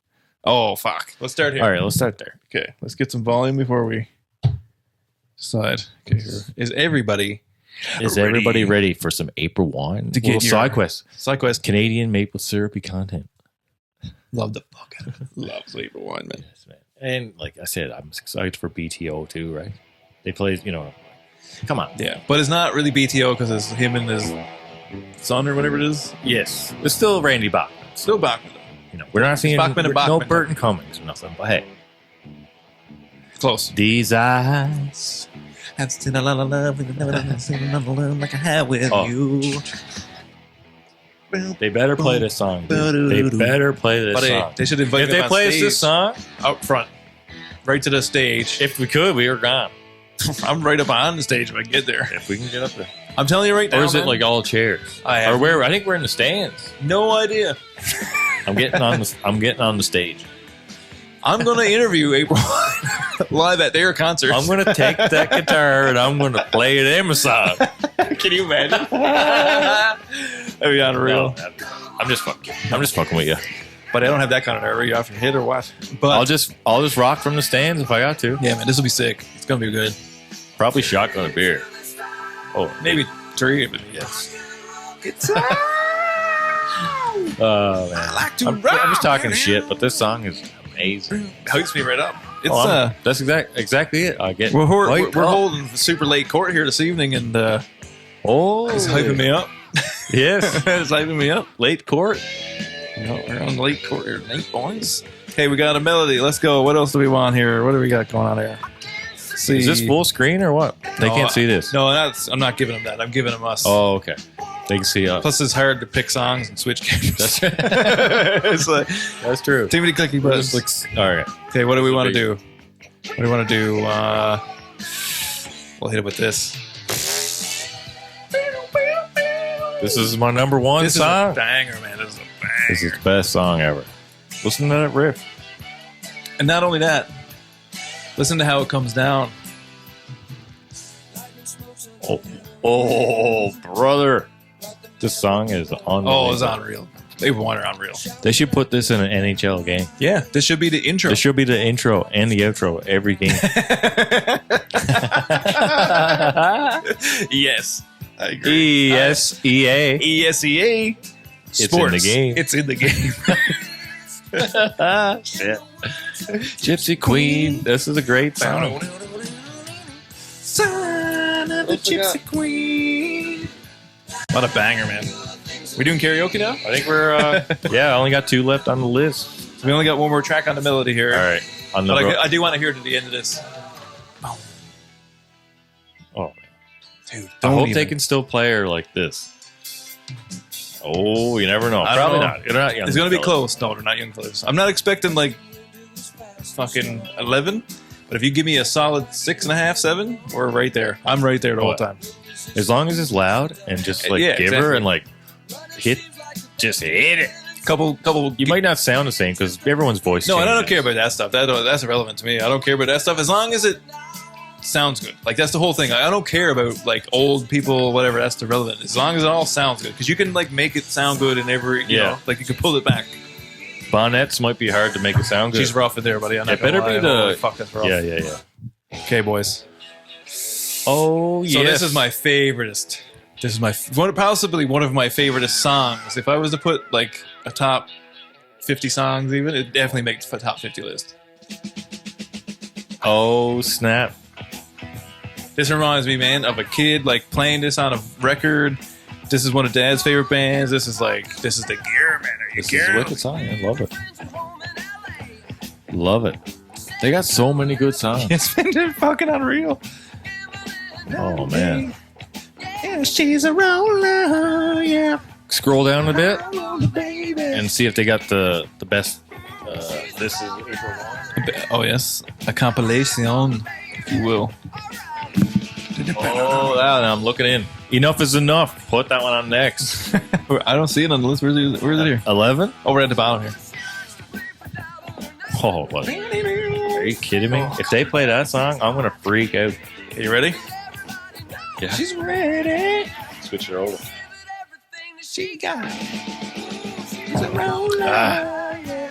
B: Oh, fuck. Let's start here.
C: All right, let's start there.
B: Okay, let's get some volume before we decide. Okay, here. Is everybody
C: ready for some April wine?
B: To get
C: side quest.
B: Side quest.
C: Canadian maple syrupy content.
B: Love the fuck out of it. Love April wine, man.
C: Yes, man. And like I said, I'm excited for BTO too, right? They play, come on.
B: Yeah, but it's not really BTO because it's him and his son or whatever it is.
C: Yes. It's still Randy Bachman.
B: Still Bachman.
C: We're not seeing
B: Bachman.
C: no Burton Cummings or nothing, but hey.
B: Close.
C: These eyes.
B: I've seen a lot of love and never seen another love like I have with you.
C: They better play this song. Dude. They better play this song.
B: They should invite
C: if they play us this song
B: out front, right to the stage.
C: If we could, we were gone.
B: I'm right up on the stage if I get there.
C: If we can get up there.
B: I'm telling you right now.
C: Or is it like all chairs? I think we're in the stands.
B: No idea.
C: I'm getting on the stage.
B: I'm going to interview April live at their concert.
C: I'm going to take that guitar and I'm going to play them a song.
B: Can you imagine? That'd be unreal.
C: No, I'm just fucking with you.
B: But I don't have that kind of nerve. Are you off your hit or what? But
C: I'll just rock from the stands if I got to.
B: Yeah, man, this will be sick. It's gonna be good.
C: Probably shotgun a beer. Oh,
B: maybe 3 of it. Yes.
C: Oh man,
B: I like to
C: I'm just talking shit, but this song is amazing.
B: Hooks me right up. It's
C: that's exactly it. I get.
B: We're holding super late court here this evening, and it's hyping me up.
C: Yes,
B: it's hyping me up.
C: Late court.
B: We're on late court here, late boys. Okay, we got a melody. Let's go. What else do we want here? What do we got going on here? See.
C: Is this full screen or what? They can't see this.
B: No, I'm not giving them that. I'm giving them us.
C: Oh, okay. They can see us.
B: Plus, it's hard to pick songs and switch cameras.
C: It's like, that's true.
B: Too many clicky buttons.
C: All right.
B: Okay, what do we want to do? What do we want to do? We'll hit it with this.
C: This is my number one
B: this
C: song.
B: This is a banger, man. This is a banger.
C: This is the best song ever. Listen to that riff.
B: And not only that, listen to how it comes down.
C: Oh, brother. This song is unreal.
B: Oh, it's unreal. They want it unreal.
C: They should put this in an NHL game.
B: Yeah, this should be the intro.
C: This should be the intro and the outro every game.
B: Yes. I agree.
C: ESEA.
B: ESEA. Sports.
C: It's in the game.
B: It's in the game.
C: Shit. Gypsy Queen. This is a great song.
B: Son of a Gypsy Queen. What a banger, man. We doing karaoke now?
C: I think we're, I only got 2 left on the list.
B: So we only got one more track on the melody here.
C: All right.
B: But I do want to hear it to the end of this.
C: Oh,
B: dude,
C: I hope they can still play her like this. Oh, you never know. Probably not. They're not young.
B: It's going to be close. No, they're not young fellas. I'm not expecting like fucking 11, but if you give me a solid 6.5, 7, we're right there. I'm right there the whole time.
C: As long as it's loud and just like give her and like hit it.
B: Couple.
C: You might not sound the same because everyone's voice.
B: No,
C: changes.
B: I don't care about that stuff. That's irrelevant to me. I don't care about that stuff as long as it sounds good. Like that's the whole thing. I don't care about like old people, whatever. That's irrelevant. As long as it all sounds good, because you can like make it sound good in every. You know, like you can pull it back.
C: Bonnets might be hard to make it sound good.
B: She's rough in there, buddy.
C: It better be the
B: fuck. That's rough.
C: Yeah.
B: Okay, boys.
C: Oh yeah.
B: So this is my favoriteest. This is possibly one of my favoriteest songs. If I was to put like a top 50 songs, even it definitely makes the top 50 list.
C: Oh snap!
B: This reminds me, man, of a kid like playing this on a record. This is one of Dad's favorite bands. This is the gear, man.
C: This is a wicked song. I love it. Love it. They got so many good songs.
B: It's been fucking unreal.
C: Oh man.
B: Yeah, she's a roller, yeah.
C: Scroll down a bit and see if they got the best. This is April 1.
B: Oh yes, a compilation, if you will.
C: Oh, I'm looking in. Enough is enough. Put that one on next.
B: I don't see it on the list. Where's it here?
C: 11?
B: Oh, we're at the bottom here.
C: Oh, what? Are you kidding me? If they play that song, I'm gonna freak out.
B: Are you ready?
C: Yeah.
B: She's ready.
C: Switch it over.
B: She got.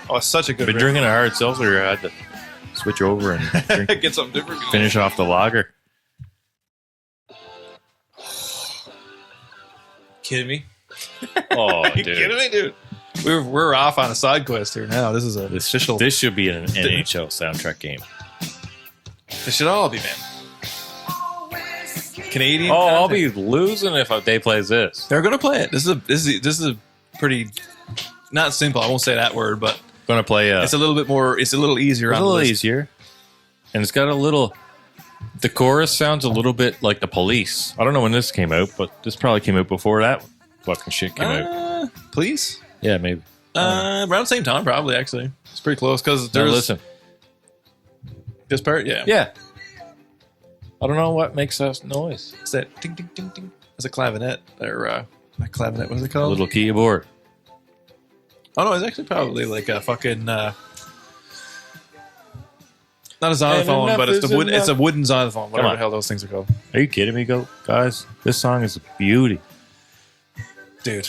B: Oh, it's such a good.
C: Been drinking a hard seltzer. I had to switch over and drink,
B: get something different.
C: finish off the lager.
B: Kidding me?
C: Oh,
B: Are you
C: dude.
B: kidding me, dude? We're off on a side quest here now. This is a official.
C: This should be an NHL soundtrack game.
B: This should all be, man. Canadian.
C: Oh, I'll
B: content.
C: be losing if they play this.
B: They're gonna play it. This is a pretty not simple. I won't say that word, but
C: Gonna play.
B: it's a little bit more. It's a little easier.
C: It's
B: on
C: a
B: the
C: little
B: list.
C: easier, and it's got a little. The chorus sounds a little bit like The Police. I don't know when this came out, but this probably came out before that fucking shit came out.
B: Please.
C: Yeah, maybe.
B: Around the same time, probably. Actually, it's pretty close because
C: Now
B: there's
C: listen.
B: this part. Yeah,
C: Yeah. I don't know what makes that noise.
B: It's that ding ding ding ding. It's a clavinet or not clavinet. What is it
C: A
B: called?
C: little keyboard.
B: Oh no, it's actually probably like a fucking. Not a xylophone, but it's it's a wooden xylophone. Whatever
C: on.
B: the hell those things are called,
C: Are you kidding me, guys? This song is a beauty.
B: dude.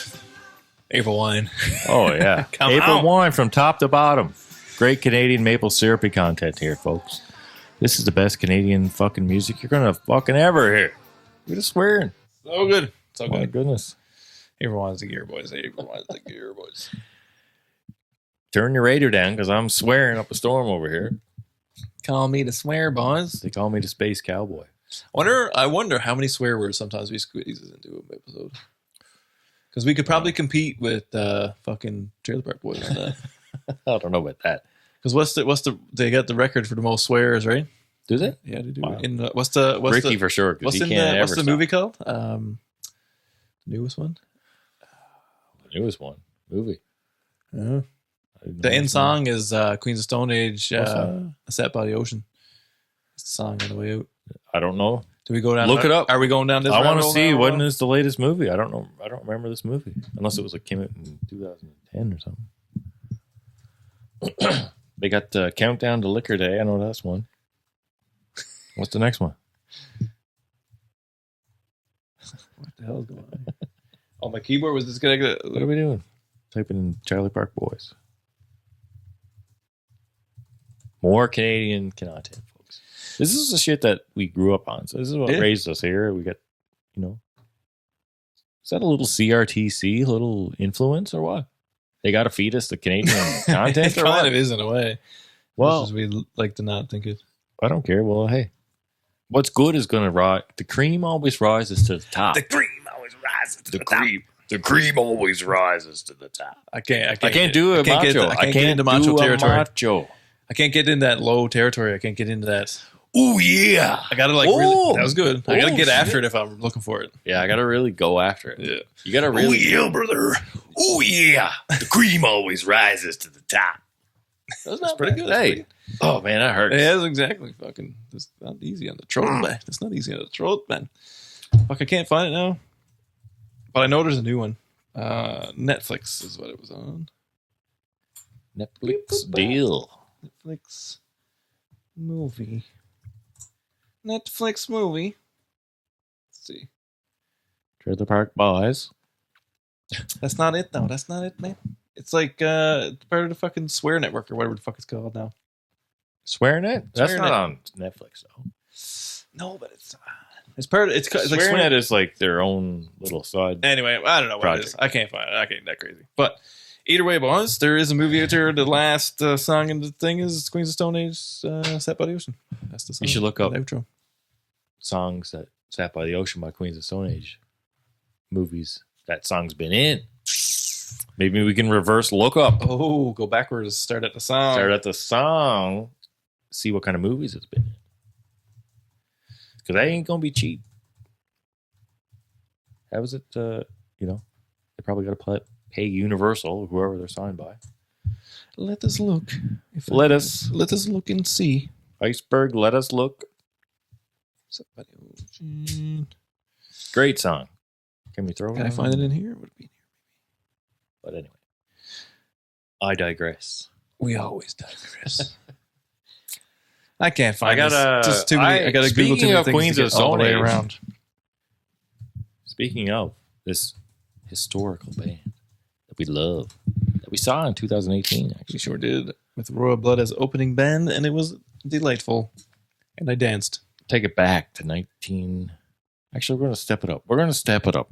B: April wine.
C: Oh yeah,
B: Come
C: April
B: on.
C: wine from top to bottom. Great Canadian maple syrupy content here, folks. This is the best Canadian fucking music you're gonna fucking ever hear. We're just swearing.
B: So good. So
C: My
B: good.
C: goodness.
B: April wine's the gear, boys. April wine's the gear, boys.
C: Turn your radio down because I'm swearing up a storm over here.
B: Call me the swear, boys.
C: They call me the Space Cowboy.
B: I wonder how many swear words sometimes we squeeze into an episode. Because we could probably compete with fucking Trailer Park Boys on that.
C: I don't know about that.
B: Because they got the record for the most swears, right?
C: Do they?
B: Yeah, they do.
C: Wow.
B: In what's the
C: Ricky for sure. 'Cause
B: what's
C: he
B: in
C: can't
B: the,
C: ever
B: what's the
C: stop.
B: movie called? The newest one.
C: The newest one. Movie.
B: Uh,
C: I didn't know
B: the end
C: this
B: song is Queens of Stone Age,
C: What's that?
B: "Set by the Ocean." It's the song on the way out.
C: one. I don't know.
B: Do we go down?
C: Look it up.
B: Are we going down this?
C: I want
B: rabbit
C: to
B: hole
C: see
B: now?
C: when is the latest movie. I don't know. I don't remember this movie unless it was like came out in 2010 or something. They got the Countdown to Liquor Day. I know that's one. What's the next one?
B: What the hell is going on? Oh, my keyboard was disconnected.
C: What are we doing? Typing in Charlie Park Boys. More Canadian content, folks. This is the shit that we grew up on. So this is what
B: Yeah.
C: raised us here. We got, is that a little CRTC, little influence or what? They got to feed us the Canadian content
B: It
C: or what?
B: kind of is in a way.
C: Well,
B: As we like to not think it.
C: I don't care. Well, hey, what's good is going to rise. The cream always rises to the top.
B: cream always rises to
C: The cream always rises to the top.
B: I can't
C: do a
B: I can't get
C: macho.
B: I can't get into macho territory.
C: Macho.
B: I can't get in that low territory. I can't get into that.
C: Oh yeah.
B: I gotta like
C: Oh.
B: really, that was good. I gotta
C: Oh,
B: get after
C: shit.
B: it if I'm looking for it.
C: Yeah, I got to really go after it.
B: Yeah.
C: You got to really.
B: yeah, brother.
C: Oh yeah. The cream always rises to the top.
B: That's pretty good.
C: Hey. Oh man, that hurts.
B: Yeah, that's exactly fucking. It's not easy on the throat, man. It's not easy on the throat, man. Fuck, I can't find it now. But I know there's a new one. Netflix is what it was on.
C: Netflix deal.
B: Netflix movie. Netflix movie. Let's see.
C: Trailer Park Boys.
B: That's not it, though. That's not it, man. It's like part of the fucking Swear Network or whatever the fuck it's called now.
C: Swearing it? That's
B: Swearing
C: not
B: It.
C: on Netflix though.
B: No, but it's part of it's like
C: Swearing
B: Swear
C: it is like their own little side.
B: Anyway, I don't know what it is.
C: Project.
B: I can't find it. I can't that crazy. But either way, boys, there is a movie out there. The last song in the thing is Queens of Stone Age, Set by the Ocean. That's the song.
C: You should look up
B: the outro.
C: songs that Sat by the Ocean by Queens of Stone Age movies that song's been in. Maybe we can reverse look up.
B: Oh, go backwards. Start at the song.
C: Start at the song. See what kind of movies it's been in. Because that ain't going to be cheap. How is it, they probably got to pay Universal, whoever they're signed by.
B: Let us look.
C: Let us
B: look and see.
C: Iceberg, let us look.
B: Set by the Ocean.
C: Great song. Can we throw it
B: Can I
C: on?
B: find it in here? Would it be in here?
C: But anyway, I digress.
B: We always digress. I can't find
C: I gotta-
B: this. Just too many. I gotta Google too
C: speaking
B: many
C: of
B: things
C: Queens
B: to
C: of
B: get all the way
C: Stone Age.
B: around.
C: Speaking of this historical band that we love, that we saw in 2018,
B: We
C: actually.
B: sure did. With Royal Blood as opening band, and it was delightful. And I danced.
C: Take it back to 19. Actually, we're going to step it up. We're going to step it up.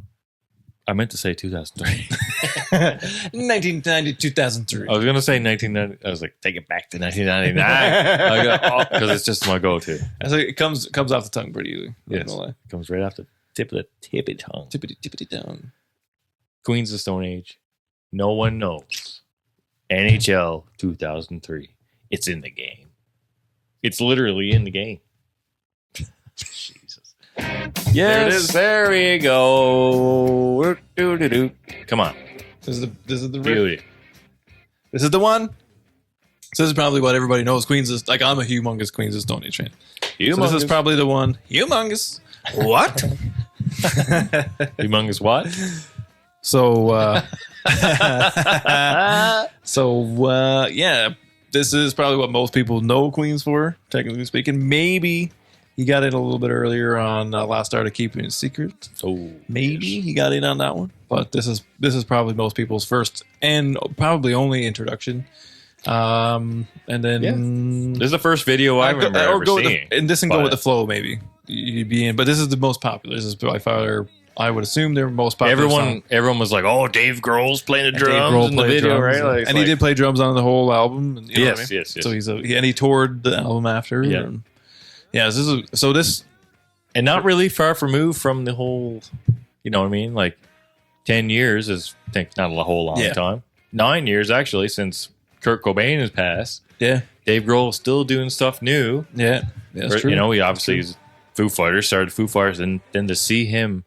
C: I meant to say 2003.
B: 1990, 2003.
C: I was going to say 1990. I was like, take it back to 1999. Because it's just my go-to.
B: I was like, it comes off the tongue pretty easily. Not
C: Yes.
B: gonna lie.
C: It comes right off the tip of the tippy tongue.
B: Tippity down.
C: Queens of Stone Age. No one knows. NHL 2003. It's in the game. It's literally in the game. Jesus. Yes, there we go. Come on.
B: This is the riff.
C: Beauty.
B: This is the one. So this is probably what everybody knows. Queens is like, I'm a humongous Queens of Stone Age fan. So this is probably the one. Humongous. What?
C: Humongous what?
B: So yeah, this is probably what most people know Queens for, technically speaking. Maybe he got in a little bit earlier on Last Art of Keeping It Secret.
C: Oh,
B: Maybe he got in on that one, but this is probably most people's first and probably only introduction. And then
C: this is the first video I remember ever seeing.
B: And this can go with the flow, maybe you'd be in. But this is the most popular. This is by far, I would assume, their most popular.
C: Everyone was like, "Oh, Dave Grohl's playing the drums in the video, right?" Like,
B: and he did play drums on the whole album. And, you know
C: yes,
B: what I mean?
C: yes.
B: So he toured the album after.
C: Yeah.
B: And, yeah. This
C: and not really far removed from the whole. You know what I mean? Like 10 years is, I think, not a whole long time. 9 years actually since Kurt Cobain has passed.
B: Yeah.
C: Dave Grohl's still doing stuff new.
B: Yeah. That's true.
C: You know, he obviously is Foo Fighters, started Foo Fighters, and then to see him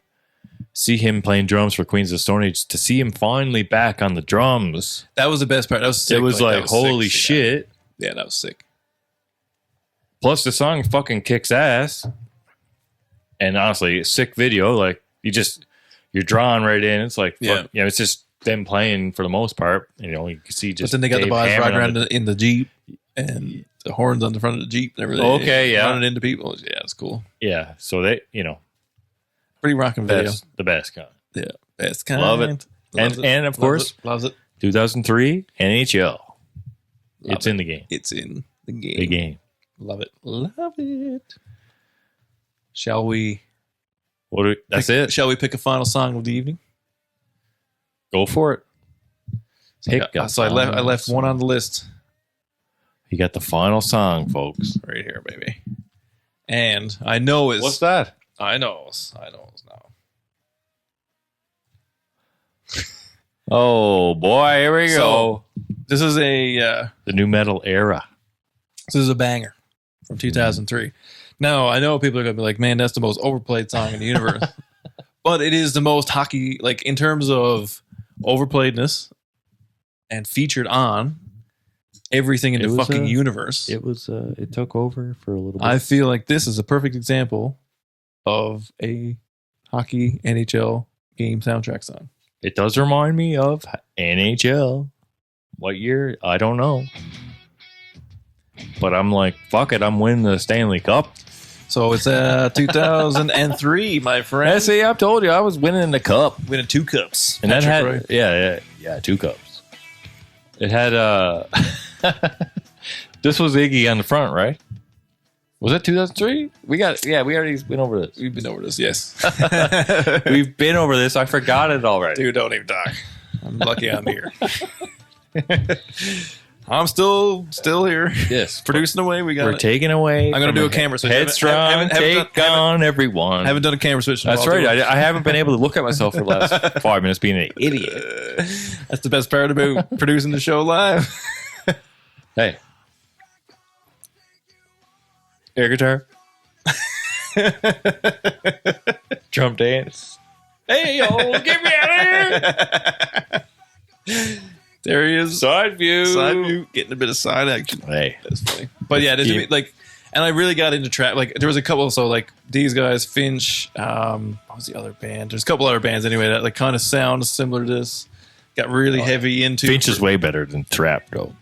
C: playing drums for Queens of Stone Age, to see him finally back on the drums.
B: That was the best part. That was sick.
C: It was like, holy
B: sick.
C: shit.
B: Yeah, that was sick.
C: Plus the song fucking kicks ass. And honestly, sick video. Like you're drawn right in. It's like, it's just them playing for the most part. You know, you can see just.
B: But then they got
C: Dave
B: the boys
C: hammering
B: riding
C: on
B: around in the Jeep and the horns on the front of the Jeep and everything.
C: Okay, yeah.
B: Running into people. Yeah, it's cool.
C: Yeah. So they, you know,
B: pretty rocking video.
C: the best kind.
B: Yeah, best kind.
C: Love it. And of course,
B: loves it.
C: 2003 NHL. It's in the game.
B: It's in the game.
C: The game.
B: Love it. Love it. Shall we?
C: That's it.
B: Shall we pick a final song of the evening?
C: Go for it.
B: So I left one on the list.
C: You got the final song, folks.
B: Right here, baby. And I know it's...
C: What's that?
B: I know it's now.
C: Oh, boy. Here we go.
B: This is the
C: new metal era.
B: This is a banger from 2003. Now, I know people are going to be like, man, that's the most overplayed song in the universe. But it is the most hockey, like in terms of overplayedness and featured on everything in the fucking universe.
C: It took over for a little bit.
B: I feel like this is a perfect example of a hockey NHL game soundtrack song.
C: It does remind me of NHL. What year? I don't know. But I'm like, fuck it, I'm winning the Stanley Cup.
B: So it's 2003, my friend.
C: Yeah, see, I've told you I was winning the cup.
B: Winning 2 cups.
C: And that had, yeah, 2 cups. It had, this was Iggy on the front, right? Was it 2003? We already went over this.
B: We've been over this, yes.
C: We've been over this. I forgot it already.
B: Dude, don't even talk. I'm lucky I'm here. I'm still here.
C: Yes.
B: Producing away.
C: We're taking away.
B: I'm going to do a camera switch.
C: Headstrong, take on everyone.
B: Haven't done a camera switch.
C: That's right. I haven't been able to look at myself for the last 5 minutes being an idiot.
B: That's the best part about producing the show live.
C: Hey. Air guitar. Drum dance. Hey, yo, get me out of here.
B: There he is.
C: Side view.
B: Getting a bit of side action.
C: Hey.
B: That's funny. But yeah, like, and I really got into trap. Like, there was a couple. So, like, these guys, Finch, what was the other band? There's a couple other bands anyway that, like, kind of sound similar to this. Got really heavy into.
C: Finch is way better than trap, though.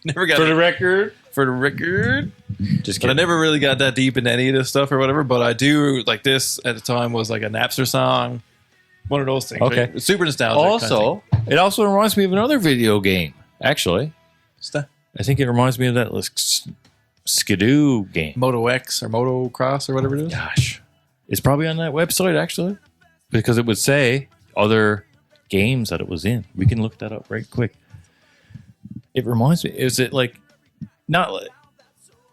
B: Never got
C: For the record.
B: For the record.
C: Just
B: But I
C: kidding.
B: never really got that deep into any of this stuff or whatever. But I do, like, this at the time was like a Napster song. One of those things.
C: Okay.
B: Right? Super nostalgic.
C: Also, it also reminds me of another video game, actually. I think it reminds me of that Skidoo game.
B: Moto X or Moto Cross or whatever it is.
C: Gosh. It's probably on that website, actually. Because it would say other games that it was in. We can look that up right quick. It reminds me. Is it like... Not...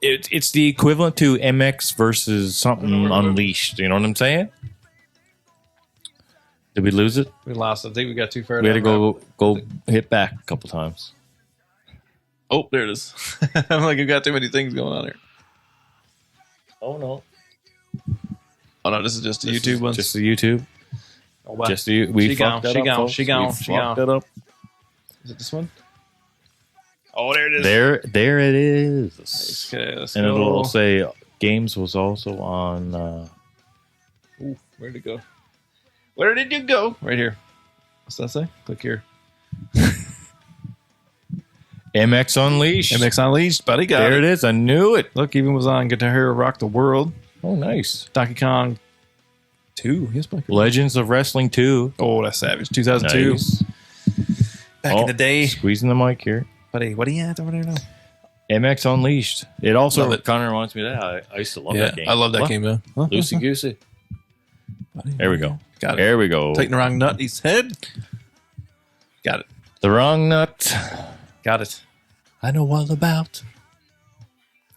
C: It's the equivalent to MX versus something Unleashed. You know what I'm saying? Did we lose it?
B: We lost it. I think we got too far.
C: We had to go hit back a couple times.
B: Oh, there it is. I'm like, we've got too many things going on here.
C: Oh, no.
B: Oh, no, this is just the YouTube one.
C: Just the YouTube.
B: Oh, wow.
C: Just the... We fucked that up, folks.
B: She gone.
C: That up.
B: Is it this one? Oh, there it is.
C: There it is.
B: Okay, let's
C: And
B: go.
C: it'll say games was also on...
B: Ooh, where'd it go? Where did you go? Right here. What's that say? Click here.
C: MX Unleashed.
B: MX Unleashed, buddy. Got
C: There
B: it.
C: it is. I knew it.
B: Look, even was on Guitar Hero Rock the World.
C: Oh, nice.
B: Donkey Kong 2. He's playing.
C: Legends of Wrestling 2.
B: Oh, that's savage. 2002.
C: Nice.
B: Back in the day.
C: Squeezing the mic here.
B: Buddy, what are you at over there now?
C: MX Unleashed. It also
B: Love it.
C: kind of reminds me of that. I used to love that game.
B: I love that game, man. Huh?
C: Loosey goosey. There we go.
B: Got it.
C: There we go.
B: Taking the wrong nut in his head. Got it.
C: The wrong nut.
B: Got it. I know all about.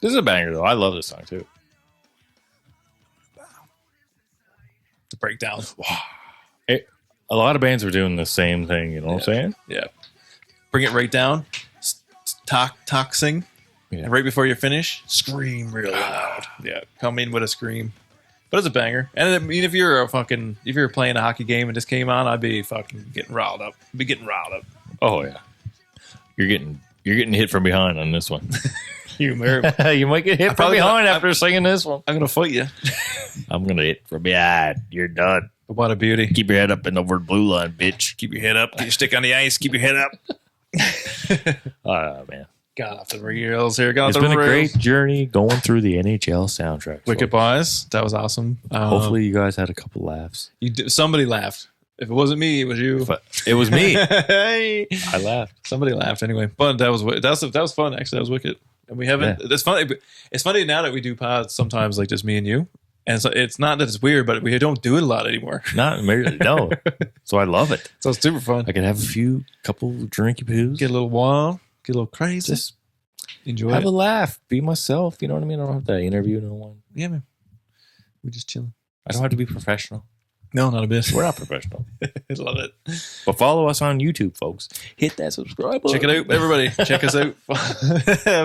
C: This is a banger, though. I love this song, too.
B: The breakdown.
C: A lot of bands are doing the same thing, you know what I'm saying?
B: Yeah. Bring it right down. Talk, sing.
C: Yeah.
B: And right before you finish, scream really loud. Yeah. Come in with a scream. But it's a banger. And I mean, if you're playing a hockey game and this came on, I'd be fucking getting riled up.
C: Oh, yeah. You're getting hit from behind on this one.
B: You might
C: get hit from behind after singing this one.
B: I'm gonna fight you.
C: I'm gonna hit from behind. You're done.
B: What a beauty.
C: Keep your head up and over the blue line, bitch.
B: Keep your head up. Get your stick on the ice. Keep your head up.
C: Oh, man.
B: Got off the rails here.
C: It's been a great journey going through the NHL soundtrack.
B: Wicked Boys. That was awesome.
C: Hopefully you guys had a couple laughs.
B: Somebody laughed. If it wasn't me, it was you.
C: But it was me.
B: Hey.
C: I laughed.
B: Somebody laughed anyway. But that was fun. Actually, that was wicked. And we haven't. That's funny. It's funny now that we do pods sometimes, like just me and you. And so it's not that it's weird, but we don't do it a lot anymore.
C: No. So I love it.
B: So it's super fun.
C: I can have couple drinky poos.
B: Get a little wild, get a little crazy.
C: Just
B: enjoy
C: have
B: it.
C: a laugh. Be myself. You know what I mean? I don't have to interview no one.
B: Yeah, man. We're just chilling.
C: I don't have to be professional.
B: No, not a bit.
C: We're not professional.
B: I love it.
C: But follow us on YouTube, folks. Hit that subscribe button.
B: Check it out, everybody. Check us out.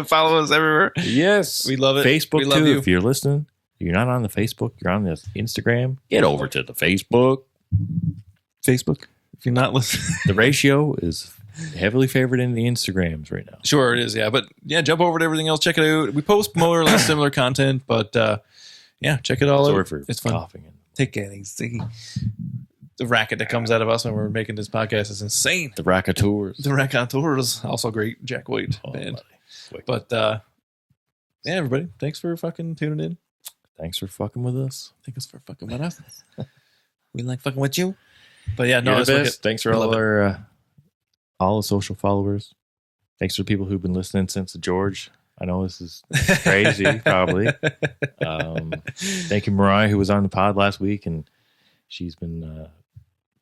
B: Follow us everywhere.
C: Yes.
B: We love it.
C: Facebook,
B: we love
C: too.
B: you.
C: If you're listening, you're not on the Facebook, you're on the Instagram, get over to the Facebook.
B: Facebook. If you're not listening.
C: The ratio is heavily favored in the Instagrams right now.
B: Sure, it is. Yeah. But yeah, jump over to everything else. Check it out. We post more or less similar content, but yeah, check it all
C: Sorry
B: out.
C: for
B: It's fun.
C: coughing.
B: Take it easy. The racket that comes out of us when we're making this podcast is insane.
C: The Rackatours.
B: The Raconteurs, also great Jack White band. But yeah, everybody, thanks for fucking tuning in.
C: Thanks for fucking with us.
B: Thanks for fucking with us. We like fucking with you. But yeah, no,
C: You're
B: it's
C: the
B: wicked.
C: best. Thanks for
B: We love it.
C: all the social followers. Thanks for people who've been listening since the George. I know this is crazy, probably. Thank you, Mariah, who was on the pod last week, and she's been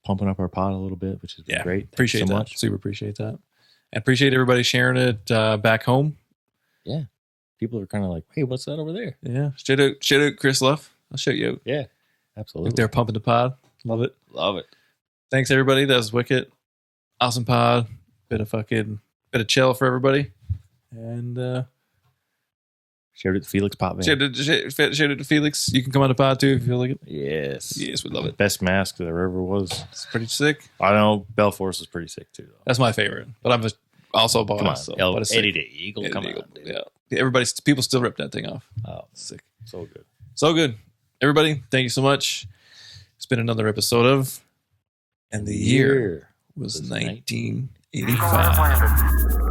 C: pumping up our pod a little bit, which has been great.
B: Appreciate
C: Thanks so
B: that.
C: much.
B: Super appreciate that. I appreciate everybody sharing it back home.
C: Yeah. People are kind of like, hey, what's that over there?
B: Yeah. Shout out Chris Luff. I'll shout you out.
C: Yeah, absolutely.
B: They're pumping the pod. Love it.
C: Love it.
B: Thanks, everybody. That was wicked. Awesome pod. Bit of chill for everybody. And
C: Shared it to Felix Potvin.
B: shout out to Felix. You can come on the pod too if you feel like it.
C: Yes.
B: Yes, we love it.
C: Best mask there ever was.
B: It's pretty sick.
C: I know Belforce was pretty sick too, though.
B: That's my favorite. But I'm just also
C: Come on,
B: biased. So, but it's sick.
C: Eddie the Eagle.
B: Eddie
C: Come
B: the
C: on,
B: Eagle.
C: dude.
B: Yeah. People still rip that thing off.
C: Oh,
B: Sick.
C: so good.
B: So good. Everybody, thank you so much. It's been another episode of And the Year was 1985.